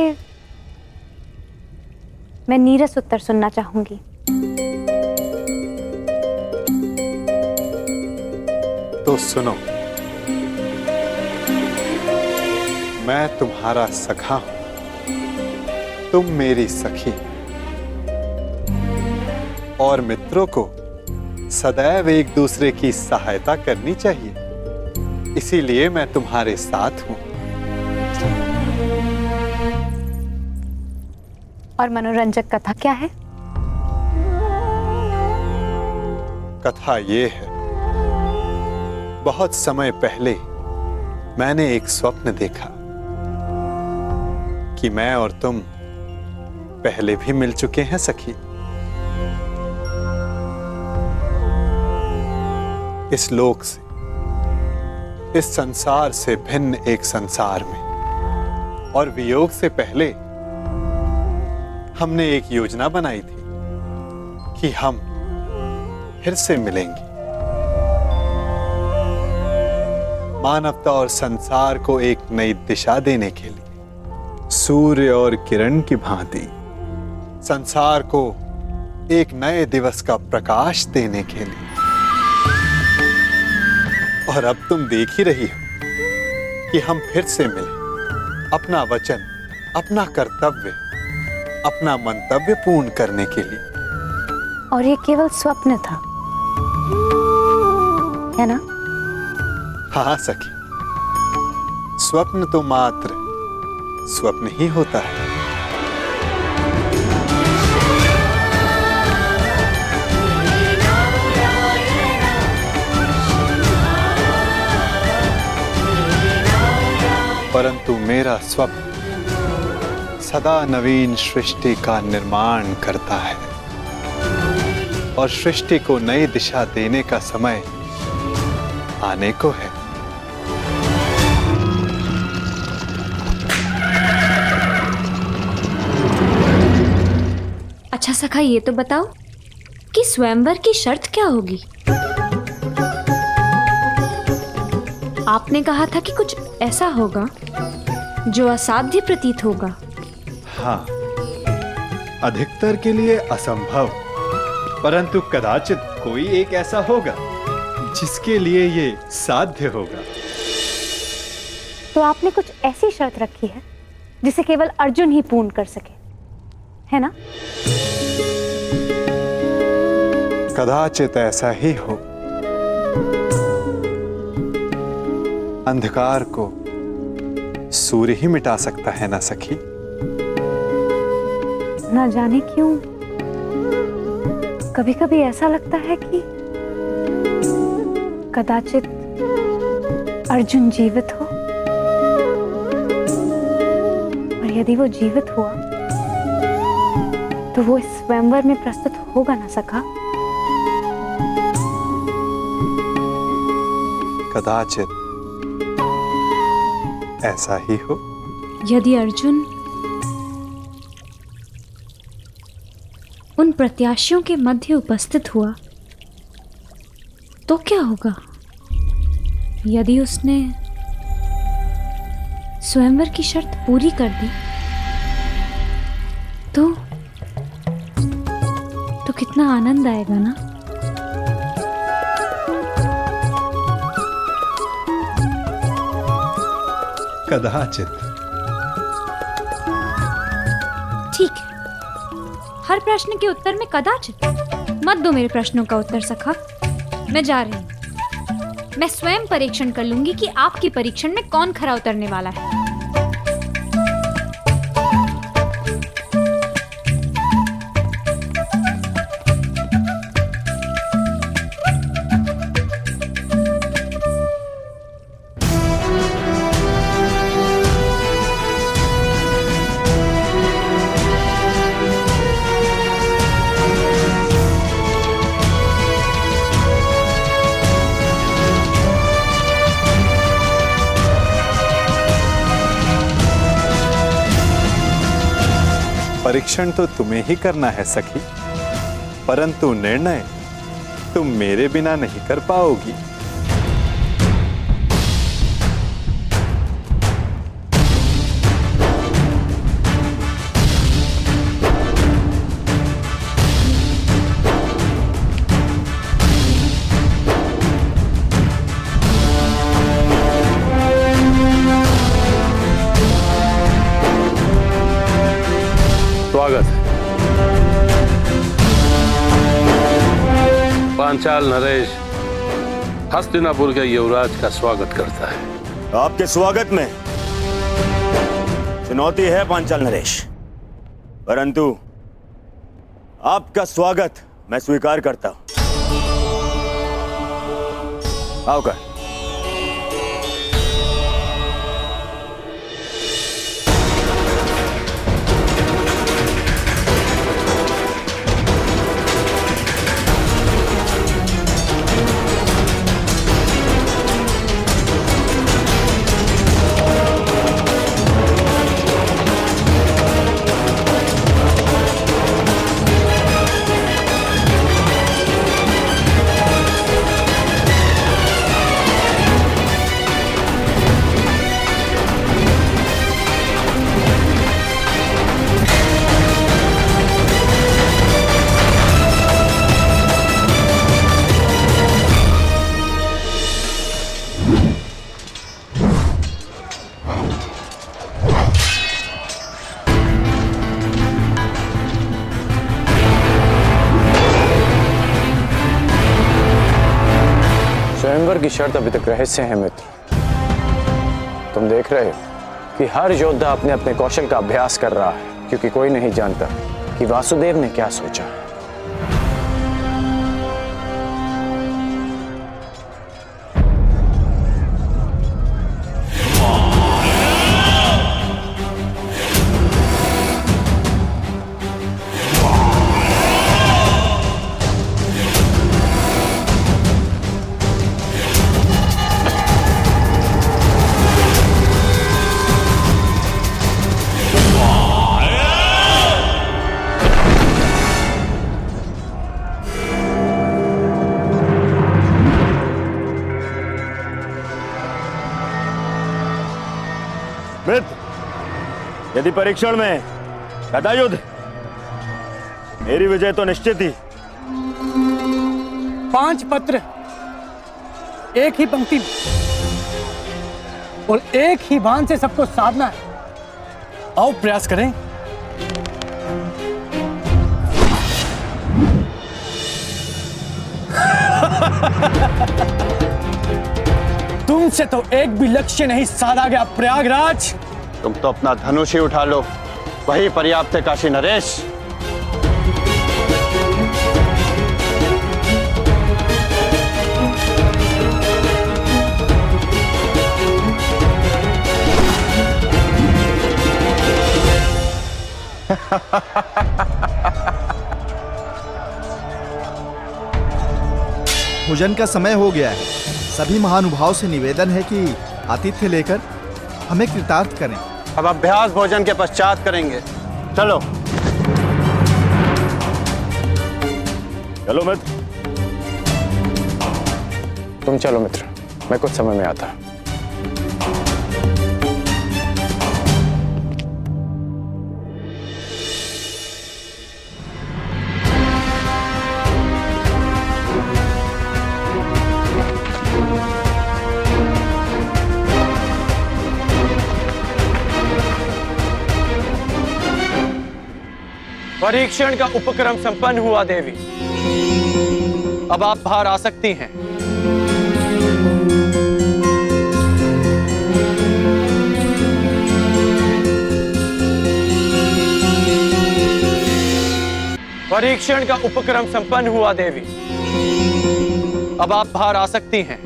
मैं नीरस उत्तर सुनना चाहूंगी। तो सुनो, मैं तुम्हारा सखा हूं, तुम मेरी सखी, और मित्रों को सदैव एक दूसरे की सहायता करनी चाहिए। इसीलिए मैं तुम्हारे साथ हूं। और मनोरंजक कथा क्या है? कथा ये है, बहुत समय पहले मैंने एक स्वप्न देखा कि मैं और तुम पहले भी मिल चुके हैं सखी। इस लोक से, इस संसार से भिन्न एक संसार में, और वियोग से पहले हमने एक योजना बनाई थी कि हम फिर से मिलेंगे। मानवता और संसार को एक नई दिशा देने के लिए, सूर्य और किरण की भांति संसार को एक नए दिवस का प्रकाश देने के लिए। और अब तुम देख ही रही हो कि हम फिर से मिले, अपना वचन, अपना कर्तव्य, अपना मंतव्य पूर्ण करने के लिए। और ये केवल स्वप्न था, है ना? हाँ सखी, स्वप्न तो मात्र स्वप्न ही होता है। परंतु मेरा स्वप्न सदा नवीन सृष्टि का निर्माण करता है, और सृष्टि को नई दिशा देने का समय आने को है। अच्छा सखा, ये तो बताओ कि स्वयंवर की शर्त क्या होगी? आपने कहा था कि कुछ ऐसा होगा जो असाध्य प्रतीत होगा। हाँ, अधिकतर के लिए असंभव, परंतु कदाचित कोई एक ऐसा होगा जिसके लिए ये साध्य होगा। तो आपने कुछ ऐसी शर्त रखी है जिसे केवल अर्जुन ही पूर्ण कर सके, है ना? कदाचित ऐसा ही हो। अंधकार को सूर्य ही मिटा सकता है ना सखी? ना जाने क्यों कभी कभी ऐसा लगता है कि कदाचित अर्जुन जीवित हो, और यदि वो जीवित हुआ तो वो इस स्वयंवर में प्रस्तुत होगा ना सखा? कदाचित ऐसा ही हो। यदि अर्जुन उन प्रत्याशियों के मध्य उपस्थित हुआ तो क्या होगा? यदि उसने स्वयंवर की शर्त पूरी कर दी तो कितना आनंद आएगा ना। कदाचित। ठीक है, हर प्रश्न के उत्तर में कदाचित मत दो मेरे प्रश्नों का उत्तर सखा। मैं जा रही हूं। मैं स्वयं परीक्षण कर लूंगी कि आपकी परीक्षण में कौन खरा उतरने वाला है। परीक्षण तो तुम्हें ही करना है सखी, परंतु निर्णय तुम मेरे बिना नहीं कर पाओगी। स्वागत है। पांचाल नरेश हस्तिनापुर के युवराज का स्वागत करता है। आपके स्वागत में चुनौती है पांचाल नरेश, परंतु आपका स्वागत मैं स्वीकार करता हूं। आओ कर। स्वयंवर की शर्त अभी तक रहस्य है मित्र। तुम देख रहे हो कि हर योद्धा अपने अपने कौशल का अभ्यास कर रहा है, क्योंकि कोई नहीं जानता कि वासुदेव ने क्या सोचा है। मित्र, यदि परीक्षण में गदायुद्ध, मेरी विजय तो निश्चित ही। 5 पत्र एक ही पंक्ति में और एक ही बाण से सबको साधना है। आओ प्रयास करें। तुमसे तो एक भी लक्ष्य नहीं साधा गया प्रयागराज। तुम तो अपना धनुष ही उठा लो, वही पर्याप्त है काशी नरेश। भोजन का समय हो गया है, सभी महानुभाव से निवेदन है कि आतिथ्य लेकर हमें कृतार्थ करें। अब अभ्यास भोजन के पश्चात करेंगे। चलो चलो मित्र, तुम चलो मित्र, मैं कुछ समय में आता। परीक्षण का उपक्रम संपन्न हुआ देवी, अब आप बाहर आ सकती हैं। परीक्षण का उपक्रम संपन्न हुआ देवी, अब आप बाहर आ सकती हैं।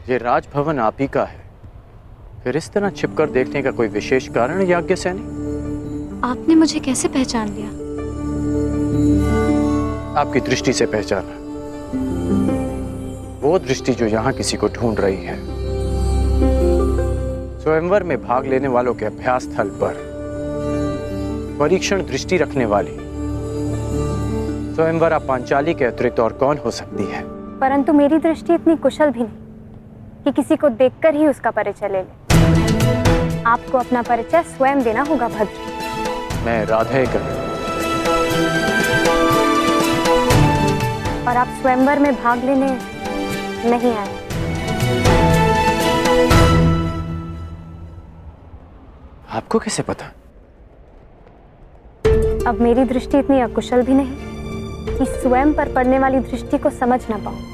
ये राजभवन आप ही का है, फिर इस तरह छिपकर देखने का कोई विशेष कारण याज्ञसेनी? आपने मुझे कैसे पहचान लिया? आपकी दृष्टि से पहचाना, वो दृष्टि जो यहां किसी को ढूंढ रही है। स्वयंवर में भाग लेने वालों के अभ्यास स्थल पर परीक्षण दृष्टि रखने वाली स्वयंवरा पांचाली के अतिरिक्त और कौन हो सकती है? परंतु मेरी दृष्टि इतनी कुशल भी नहीं कि किसी को देखकर ही उसका परिचय ले ले। आपको अपना परिचय स्वयं देना होगा भद्र। मैं राधेकर, और आप स्वयंवर में भाग लेने नहीं आए। आपको कैसे पता? अब मेरी दृष्टि इतनी अकुशल भी नहीं कि स्वयं पर पड़ने वाली दृष्टि को समझ ना पाऊं।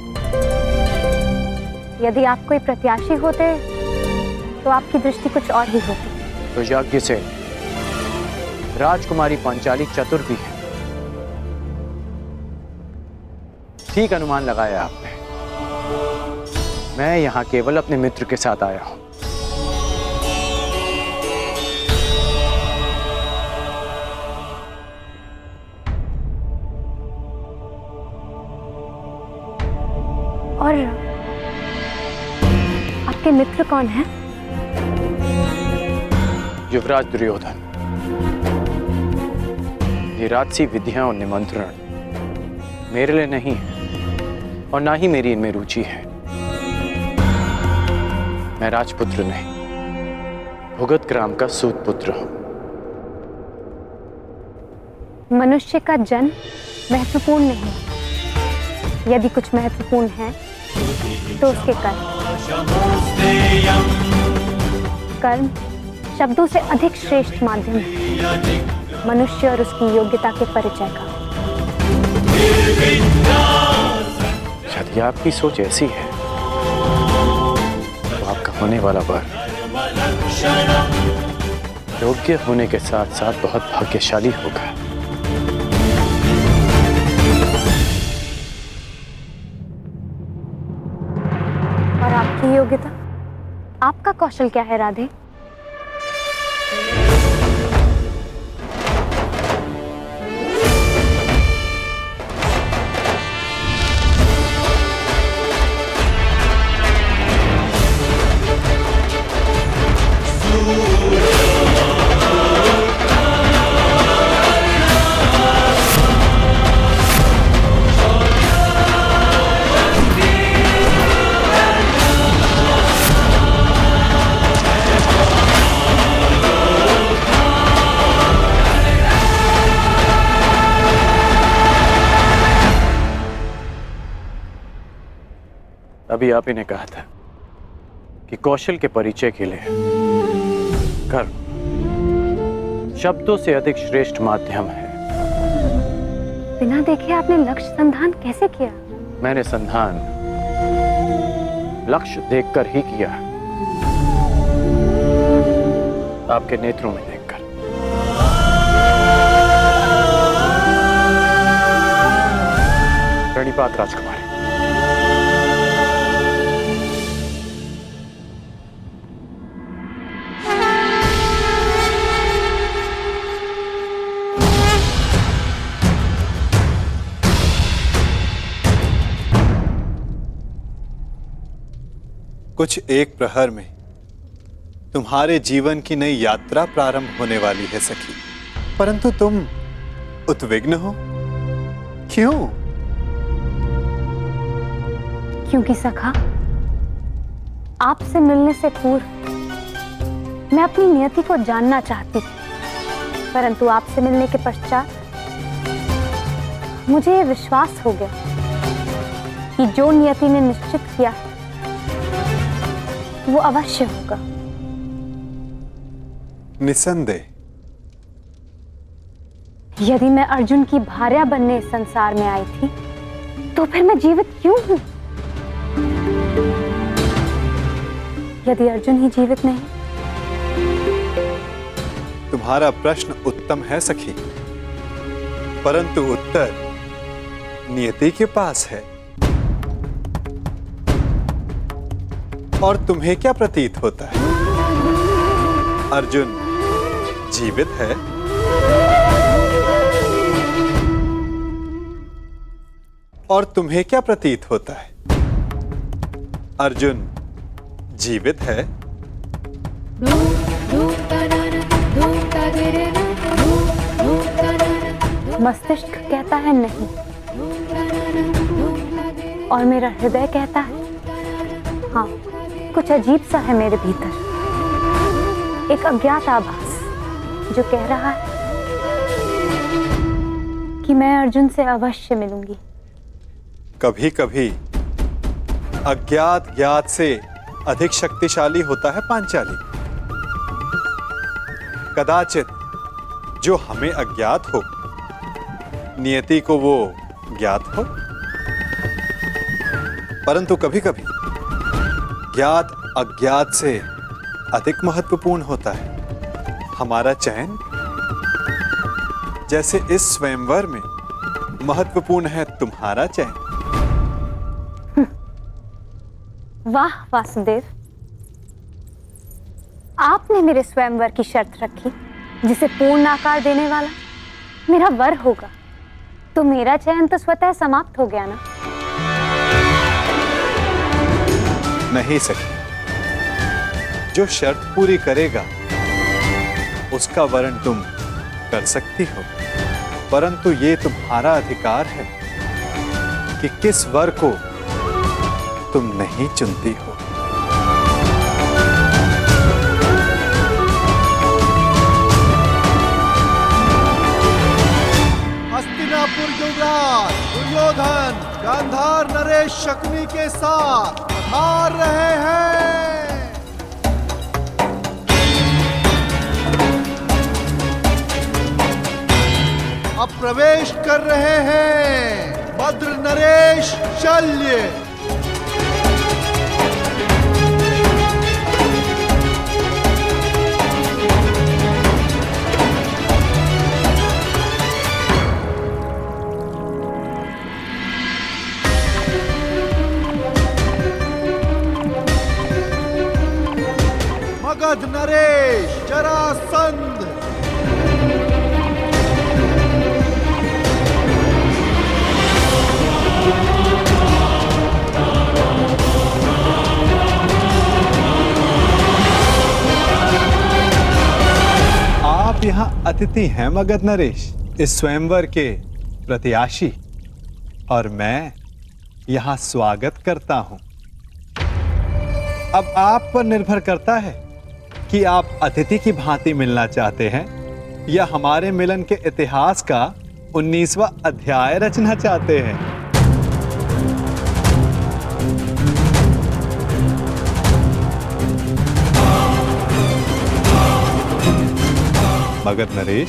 यदि आप कोई प्रत्याशी होते तो आपकी दृष्टि कुछ और ही होती। तो यज्ञ से राजकुमारी पांचाली चतुर भी है। ठीक अनुमान लगाया आपने। मैं यहां केवल अपने मित्र के साथ आया हूं। और आपके मित्र कौन हैं? युवराज दुर्योधन। ये राजसी विधियां और निमंत्रण मेरे लिए नहीं है और ना ही मेरी इनमें रुचि है। मैं राजपुत्र नहीं, भुगत ग्राम का सूत पुत्र हूं। मनुष्य का जन्म महत्वपूर्ण नहीं, यदि कुछ महत्वपूर्ण है तो उसके कर्म। कर्म शब्दों से अधिक श्रेष्ठ माध्यम है मनुष्य और उसकी योग्यता के परिचय का। यदि आपकी सोच ऐसी है तो आपका होने वाला वर योग्य होने के साथ साथ बहुत भाग्यशाली होगा। और आपकी योग्यता, आपका कौशल क्या है राधे? अभी आप ही ने कहा था कि कौशल के परिचय के लिए कर्म शब्दों से अधिक श्रेष्ठ माध्यम है। बिना देखे आपने लक्ष्य संधान कैसे किया? मैंने संधान लक्ष्य देखकर ही किया, आपके नेत्रों में देखकर। प्रणिपात राजकुमारी। कुछ एक प्रहर में तुम्हारे जीवन की नई यात्रा प्रारंभ होने वाली है सखी, परंतु तुम उद्विग्न हो, क्यों? क्योंकि सखा, आपसे मिलने से पूर्व मैं अपनी नियति को जानना चाहती थी, परंतु आपसे मिलने के पश्चात मुझे यह विश्वास हो गया कि जो नियति ने निश्चित किया है वो अवश्य होगा। निसंदेह। यदि मैं अर्जुन की भार्या बनने इस संसार में आई थी, तो फिर मैं जीवित क्यों हूं? यदि अर्जुन ही जीवित नहीं। तुम्हारा प्रश्न उत्तम है सखी, परंतु उत्तर नियति के पास है। और तुम्हें क्या प्रतीत होता है? अर्जुन जीवित है? और तुम्हें क्या प्रतीत होता है? अर्जुन जीवित है? मस्तिष्क कहता है नहीं, और मेरा हृदय कहता है हाँ। कुछ अजीब सा है मेरे भीतर, एक अज्ञात आभास जो कह रहा है कि मैं अर्जुन से अवश्य मिलूंगी। कभी कभी अज्ञात ज्ञात से अधिक शक्तिशाली होता है पांचाली। कदाचित जो हमें अज्ञात हो, नियति को वो ज्ञात हो, परंतु कभी कभी ज्ञात अज्ञात से अधिक महत्वपूर्ण होता है हमारा चयन। जैसे इस स्वयंवर में महत्वपूर्ण है तुम्हारा चयन। वाह वासुदेव, आपने मेरे स्वयंवर की शर्त रखी जिसे पूर्ण आकार देने वाला मेरा वर होगा, तो मेरा चयन तो स्वतः समाप्त हो गया ना? नहीं सके, जो शर्त पूरी करेगा उसका वर्ण तुम कर सकती हो, परंतु ये तुम्हारा अधिकार है कि किस वर को तुम नहीं चुनती हो। हस्तिनापुर युवराज दुर्योधन गांधार नरेश शकुनी के साथ पधार रहे हैं। अब प्रवेश कर रहे हैं भद्र नरेश शल्य। मगध नरेश जरासंध। आप यहाँ अतिथि हैं मगध नरेश, इस स्वयंवर के प्रत्याशी, और मैं यहाँ स्वागत करता हूँ। अब आप पर निर्भर करता है कि आप अतिथि की भांति मिलना चाहते हैं या हमारे मिलन के इतिहास का 19वां अध्याय रचना चाहते हैं। मगध नरेश,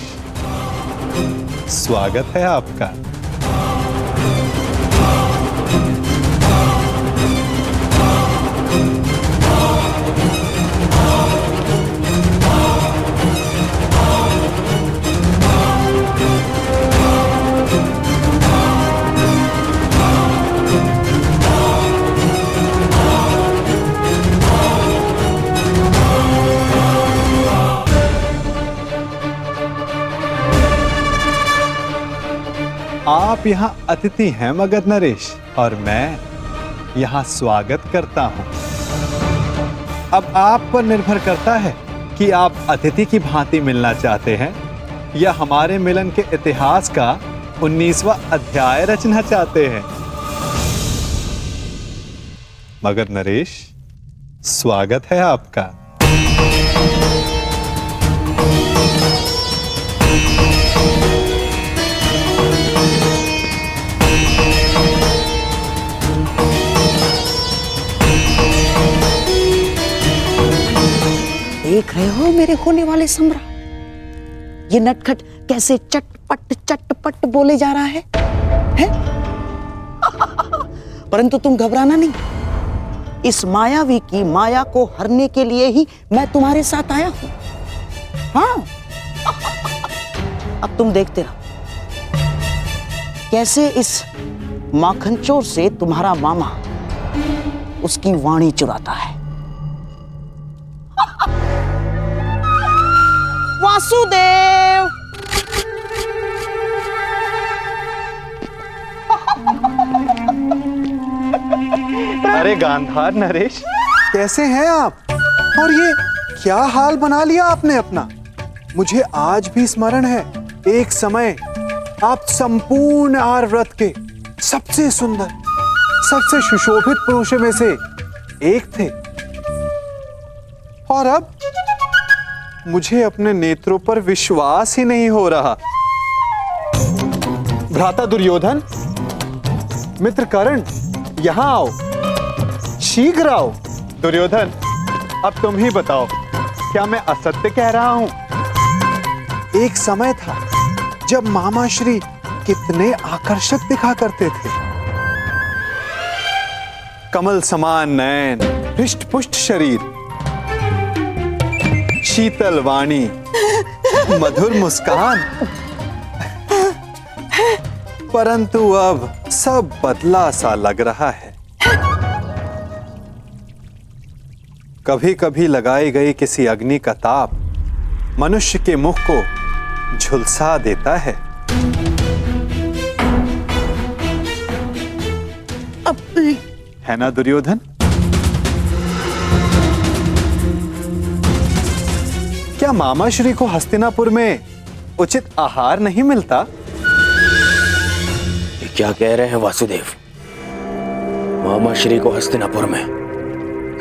स्वागत है आपका। आप यहाँ अतिथि हैं मगध नरेश, और मैं यहाँ स्वागत करता हूँ। अब आप पर निर्भर करता है कि आप अतिथि की भांति मिलना चाहते हैं या हमारे मिलन के इतिहास का 19वां अध्याय रचना चाहते हैं। मगध नरेश, स्वागत है आपका। देख रहे हो मेरे होने वाले सम्राट, ये नटखट कैसे चटपट चटपट बोले जा रहा है? परंतु तुम घबराना नहीं, इस मायावी की माया को हरने के लिए ही मैं तुम्हारे साथ आया हूं। हाँ, अब तुम देखते रहो कैसे इस माखनचोर से तुम्हारा मामा उसकी वाणी चुराता है। वासुदेव, अरे गांधार नरेश, कैसे हैं आप? और ये क्या हाल बना लिया आपने अपना? मुझे आज भी स्मरण है, एक समय आप संपूर्ण आर्यव्रत के सबसे सुंदर, सबसे सुशोभित पुरुषों में से एक थे। और अब मुझे अपने नेत्रों पर विश्वास ही नहीं हो रहा। भ्राता दुर्योधन, मित्र कर्ण, यहां आओ, शीघ्र आओ। दुर्योधन, अब तुम ही बताओ, क्या मैं असत्य कह रहा हूं? एक समय था जब मामा श्री कितने आकर्षक दिखा करते थे। कमल समान नयन, हृष्ट पुष्ट शरीर, शीतल वाणी, मधुर मुस्कान। परंतु अब सब बदला सा लग रहा है। कभी कभी लगाई गई किसी अग्नि का ताप मनुष्य के मुख को झुलसा देता है। है ना दुर्योधन? क्या मामा श्री को हस्तिनापुर में उचित आहार नहीं मिलता? ये क्या कह रहे हैं वासुदेव? मामा श्री को हस्तिनापुर में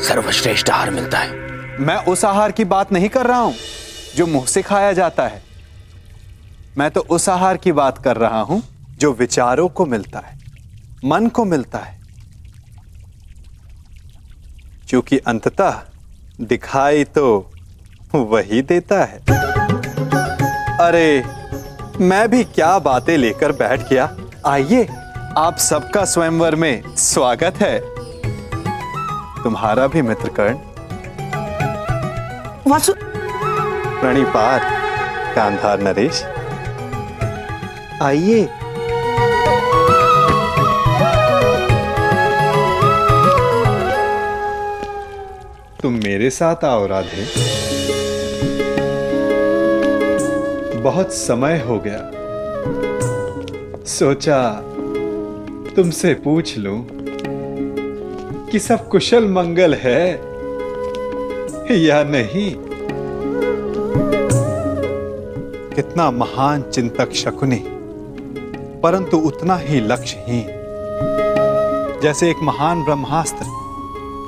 सर्वश्रेष्ठ आहार मिलता है। मैं उस आहार की बात नहीं कर रहा हूं जो मुंह से खाया जाता है। मैं तो उस आहार की बात कर रहा हूं जो विचारों को मिलता है, मन को मिलता है, क्योंकि अंततः दिखाई तो वही देता है। अरे, मैं भी क्या बातें लेकर बैठ गया। आइए, आप सबका स्वयंवर में स्वागत है। तुम्हारा भी मित्र कर्ण। वासु, प्रणिपात गांधार नरेश, आइए। तुम मेरे साथ आओ राधे। बहुत समय हो गया, सोचा तुमसे पूछ लूं कि सब कुशल मंगल है या नहीं। कितना महान चिंतक शकुनी, परंतु उतना ही लक्ष्यहीन, जैसे एक महान ब्रह्मास्त्र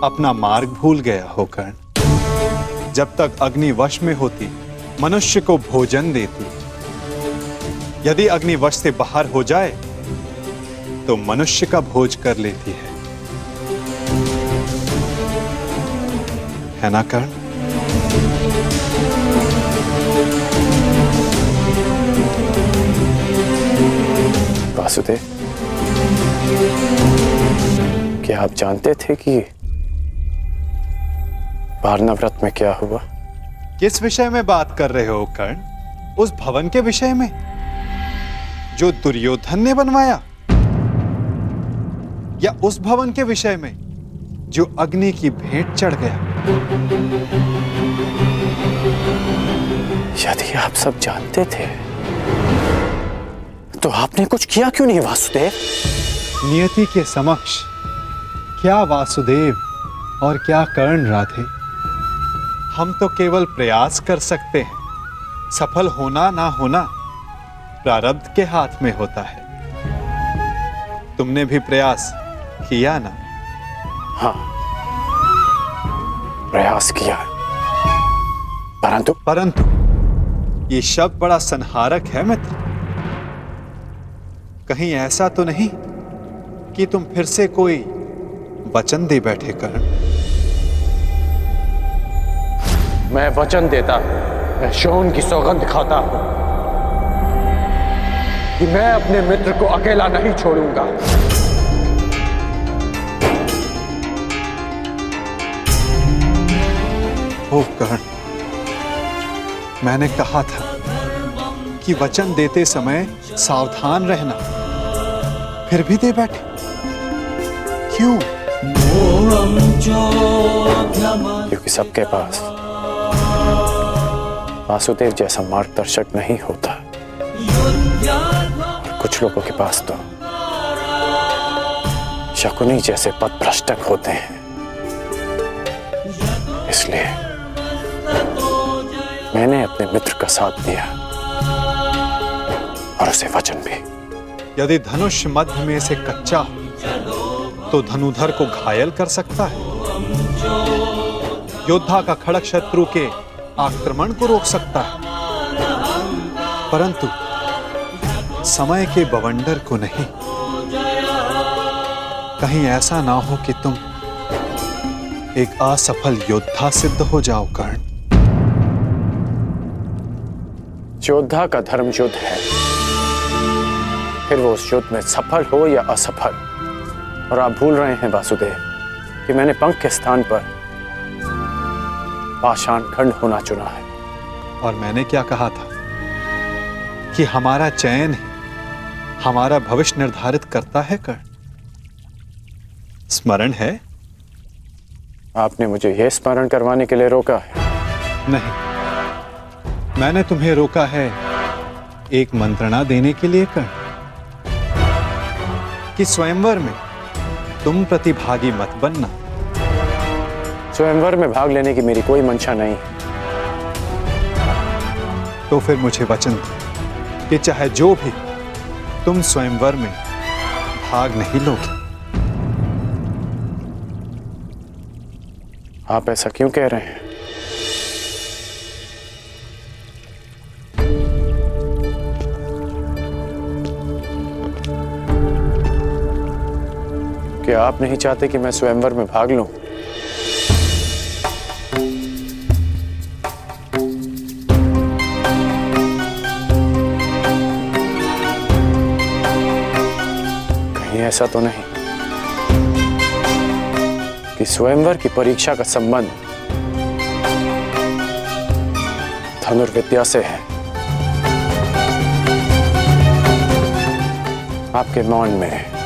अपना मार्ग भूल गया हो कर्ण। जब तक अग्नि वश में होती मनुष्य को भोजन देती, यदि अग्नि वश से बाहर हो जाए तो मनुष्य का भोज कर लेती है ना कर्ण? वासुदेव? क्या आप जानते थे कि वारणाव्रत में क्या हुआ? किस विषय में बात कर रहे हो कर्ण? उस भवन के विषय में जो दुर्योधन ने बनवाया, या उस भवन के विषय में जो अग्नि की भेंट चढ़ गया? यदि आप सब जानते थे तो आपने कुछ किया क्यों नहीं वासुदेव? नियति के समक्ष क्या वासुदेव और क्या कर्ण राधे? हम तो केवल प्रयास कर सकते हैं। सफल होना ना होना प्रारब्ध के हाथ में होता है। तुमने भी प्रयास किया ना? हाँ, प्रयास किया, परंतु ये शब्द बड़ा संहारक है मित्र। कहीं ऐसा तो नहीं कि तुम फिर से कोई वचन दे बैठे कर्ण? मैं वचन देता हूं, मैं शोन की सौगंध खाता हूं कि मैं अपने मित्र को अकेला नहीं छोड़ूंगा। ओ कर्ण, मैंने कहा था कि वचन देते समय सावधान रहना, फिर भी दे बैठे क्यों? क्योंकि सबके पास वासुदेव जैसा मार्गदर्शक नहीं होता। कुछ लोगों के पास तो शकुनी जैसे पथभ्रष्टक होते हैं। इसलिए मैंने अपने मित्र का साथ दिया और उसे वचन भी। यदि धनुष मध्य में से कच्चा हो तो धनुधर को घायल कर सकता है। योद्धा का खड़ग शत्रु के आक्रमण को रोक सकता है, परंतु समय के बवंडर को नहीं। कहीं ऐसा ना हो कि तुम एक असफल योद्धा सिद्ध हो जाओ कर्ण। योद्धा का धर्म युद्ध है, फिर वो उस युद्ध में सफल हो या असफल। और आप भूल रहे हैं वासुदेव कि मैंने पंख के स्थान पर पाषाण खंड होना चुना है। और मैंने क्या कहा था कि हमारा चयन ही हमारा भविष्य निर्धारित करता है कर्ण। स्मरण है? आपने मुझे यह स्मरण करवाने के लिए रोका है? नहीं, मैंने तुम्हें रोका है एक मंत्रणा देने के लिए कर्ण, कि स्वयंवर में तुम प्रतिभागी मत बनना। स्वयंवर में भाग लेने की मेरी कोई मंशा नहीं। तो फिर मुझे वचन दो कि चाहे जो भी, तुम स्वयंवर में भाग नहीं लोगे। आप ऐसा क्यों कह रहे हैं? क्या आप नहीं चाहते कि मैं स्वयंवर में भाग लूं? कहीं ऐसा तो नहीं कि स्वयंवर की परीक्षा का संबंध धनुर्विद्या से है? आपके मौन में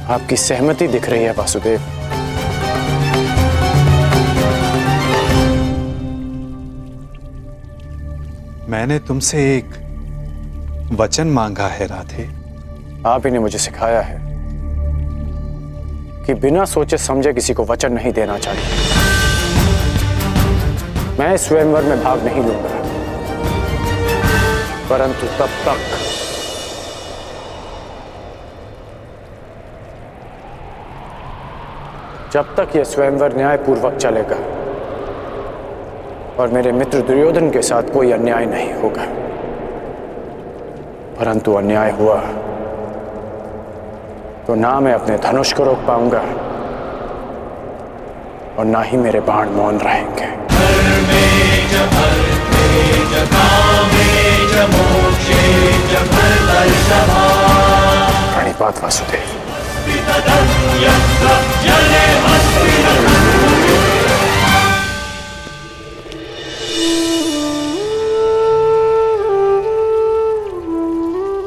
आपकी सहमति दिख रही है वासुदेव। मैंने तुमसे एक वचन मांगा है राधे। आप ही ने मुझे सिखाया है कि बिना सोचे समझे किसी को वचन नहीं देना चाहिए। मैं स्वयंवर में भाग नहीं लूंगा, परंतु तब तक जब तक यह स्वयंवर न्यायपूर्वक चलेगा और मेरे मित्र दुर्योधन के साथ कोई अन्याय नहीं होगा। परंतु अन्याय हुआ तो ना मैं अपने धनुष को रोक पाऊंगा और ना ही मेरे बाण मौन रहेंगे। मोक्षे च भरतर्षभा धन्यवाद वासुदेव।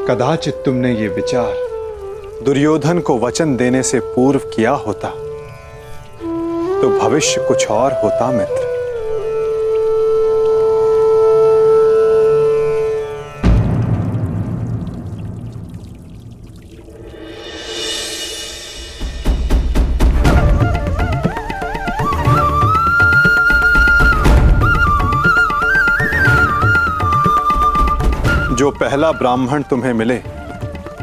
कदाचित तुमने ये विचार दुर्योधन को वचन देने से पूर्व किया होता तो भविष्य कुछ और होता मित्र। जो पहला ब्राह्मण तुम्हें मिले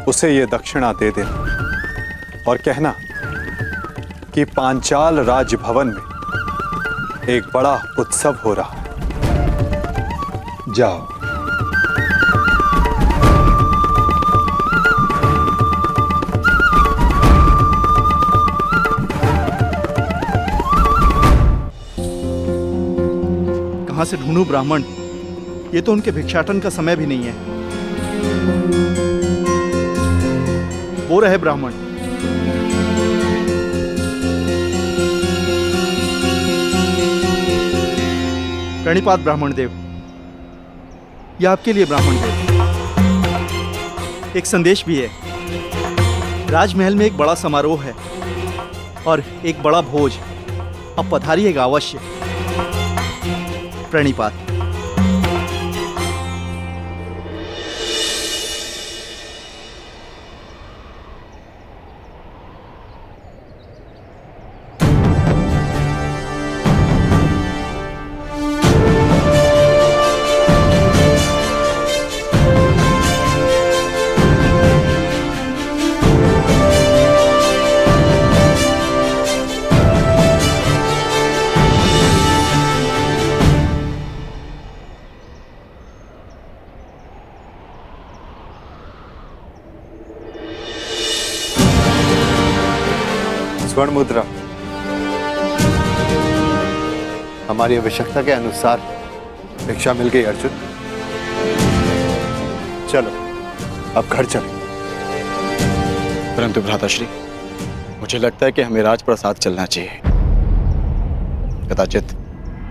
उसे ये दक्षिणा दे देना और कहना कि पांचाल राजभवन में एक बड़ा उत्सव हो रहा है। जाओ। कहां से ढूंढूं ब्राह्मण? ये तो उनके भिक्षाटन का समय भी नहीं है। वो रहे ब्राह्मण। प्रणिपात ब्राह्मण देव। यह आपके लिए ब्राह्मण देव। एक संदेश भी है। राजमहल में एक बड़ा समारोह है और एक बड़ा भोज। अब पधारिएगा अवश्य। प्रणिपात। स्वर्ण मुद्रा हमारी आवश्यकता के अनुसार भिक्षा मिल गई अर्जुन। चलो अब घर चलें। परंतु भ्राताश्री, मुझे लगता है कि हमें राजप्रसाद चलना चाहिए। कदाचित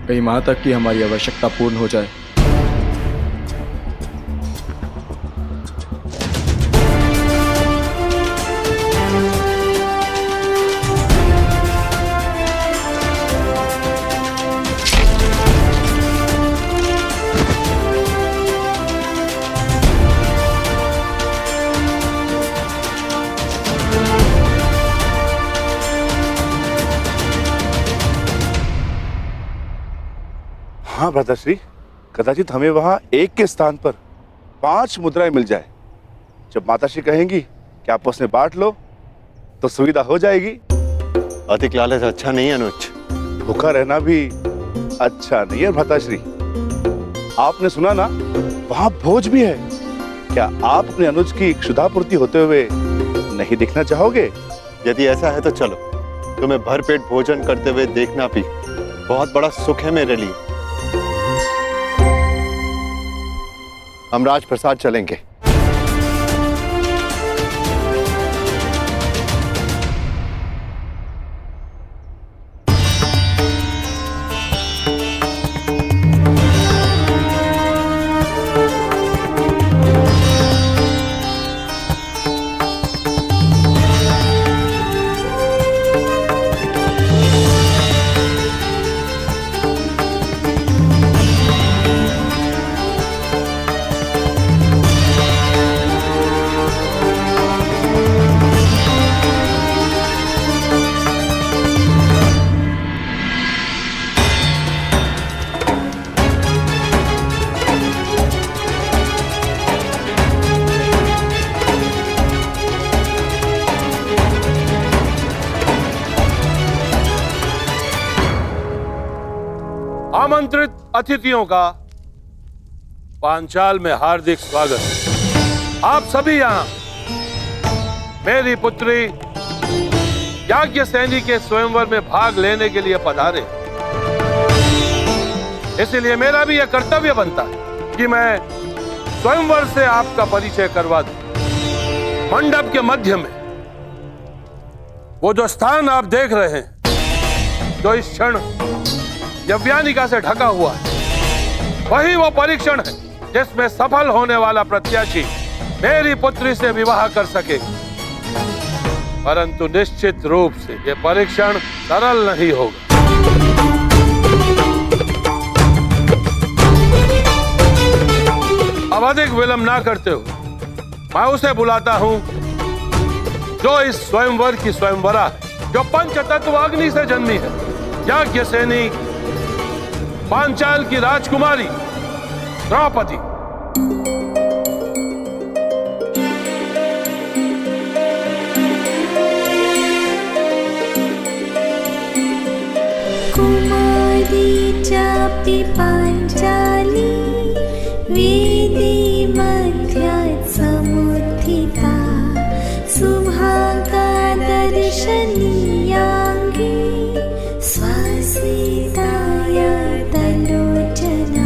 कहीं वहां तक कि हमारी आवश्यकता पूर्ण हो जाए। हाँ भ्राताश्री, कदाचित हमें वहां एक के स्थान पर 5 मुद्राएं मिल जाए। जब माताश्री कहेंगी कि आपस में बांट लो तो सुविधा हो जाएगी। अधिक लालच अच्छा नहीं है अनुज। भूखा रहना भी अच्छा नहीं है भ्राताश्री। आपने सुना ना, वहां भोज भी है। क्या आप अपने अनुज की क्षुधापूर्ति होते हुए नहीं देखना चाहोगे? यदि ऐसा है तो चलो। तुम्हें भरपेट भोजन करते हुए देखना भी बहुत बड़ा सुख है मेरे लिए। हम राजप्रसाद चलेंगे। आमंत्रित अतिथियों का पांचाल में हार्दिक स्वागत। आप सभी यहाँ मेरी पुत्री याज्ञसेनी के स्वयंवर में भाग लेने के लिए पधारे। इसलिए मेरा भी यह कर्तव्य बनता है कि मैं स्वयंवर से आपका परिचय करवा दूं। मंडप के मध्य में वो जो स्थान आप देख रहे हैं, जो इस क्षण यज्ञानिका से ढका हुआ है, वही वो परीक्षण है जिसमें सफल होने वाला प्रत्याशी मेरी पुत्री से विवाह कर सकेगा। परंतु निश्चित रूप से यह परीक्षण सरल नहीं होगा। अब अधिक विलंब ना करते हुए मैं उसे बुलाता हूं जो इस स्वयंवर की स्वयंवरा है, जो पंचतत्व अग्नि से जन्मी है, याज्ञसेनी पांचाल की राजकुमारी द्रौपदी। कुमारी चापि पांचाली वेदी मध्यात् समुत्थिता सुभागा दर्शनीयांगी स्वासिताय तलोचना।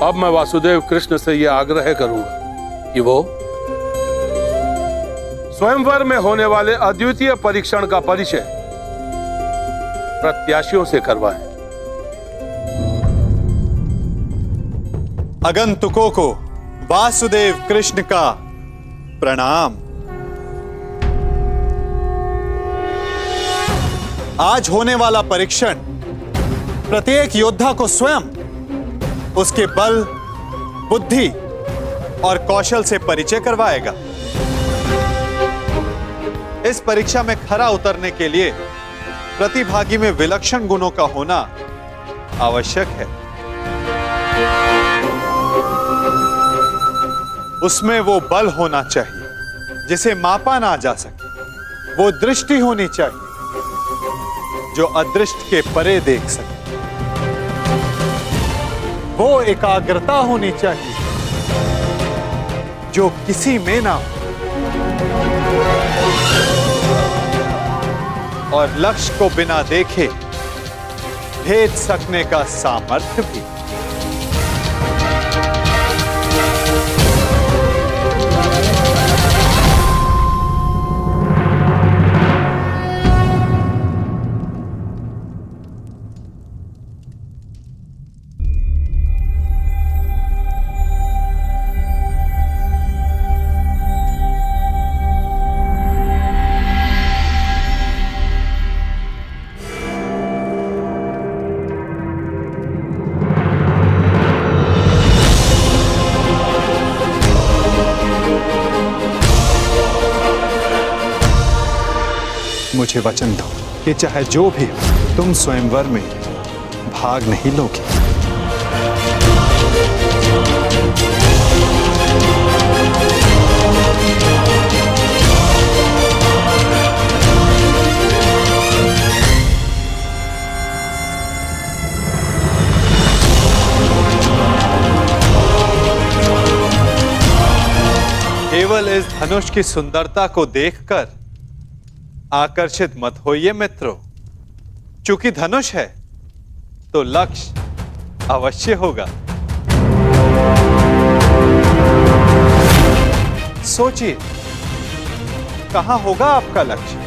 अब मैं वासुदेव कृष्ण से यह आग्रह करूंगा कि वो स्वयंवर में होने वाले अद्वितीय परीक्षण का परिचय प्रत्याशियों से करवाएं। आगंतुकों को वासुदेव कृष्ण का प्रणाम। आज होने वाला परीक्षण प्रत्येक योद्धा को स्वयं उसके बल, बुद्धि और कौशल से परिचय करवाएगा। इस परीक्षा में खरा उतरने के लिए प्रतिभागी में विलक्षण गुणों का होना आवश्यक है। उसमें वो बल होना चाहिए जिसे मापा ना जा सके, वो दृष्टि होनी चाहिए जो अदृष्ट के परे देख सके, वो एकाग्रता होनी चाहिए जो किसी में ना हो, और लक्ष्य को बिना देखे भेद सकने का सामर्थ्य भी। मुझे वचन दो कि चाहे जो भी हो, तुम स्वयंवर में भाग नहीं लोगे। केवल इस धनुष की सुंदरता को देखकर आकर्षित मत होइए मित्रों, चूंकि धनुष है तो लक्ष्य अवश्य होगा। सोचिए, कहां होगा आपका लक्ष्य?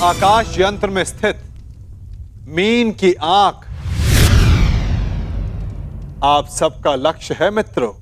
आकाश यंत्र में स्थित मीन की आंख आप सबका लक्ष्य है मित्रों।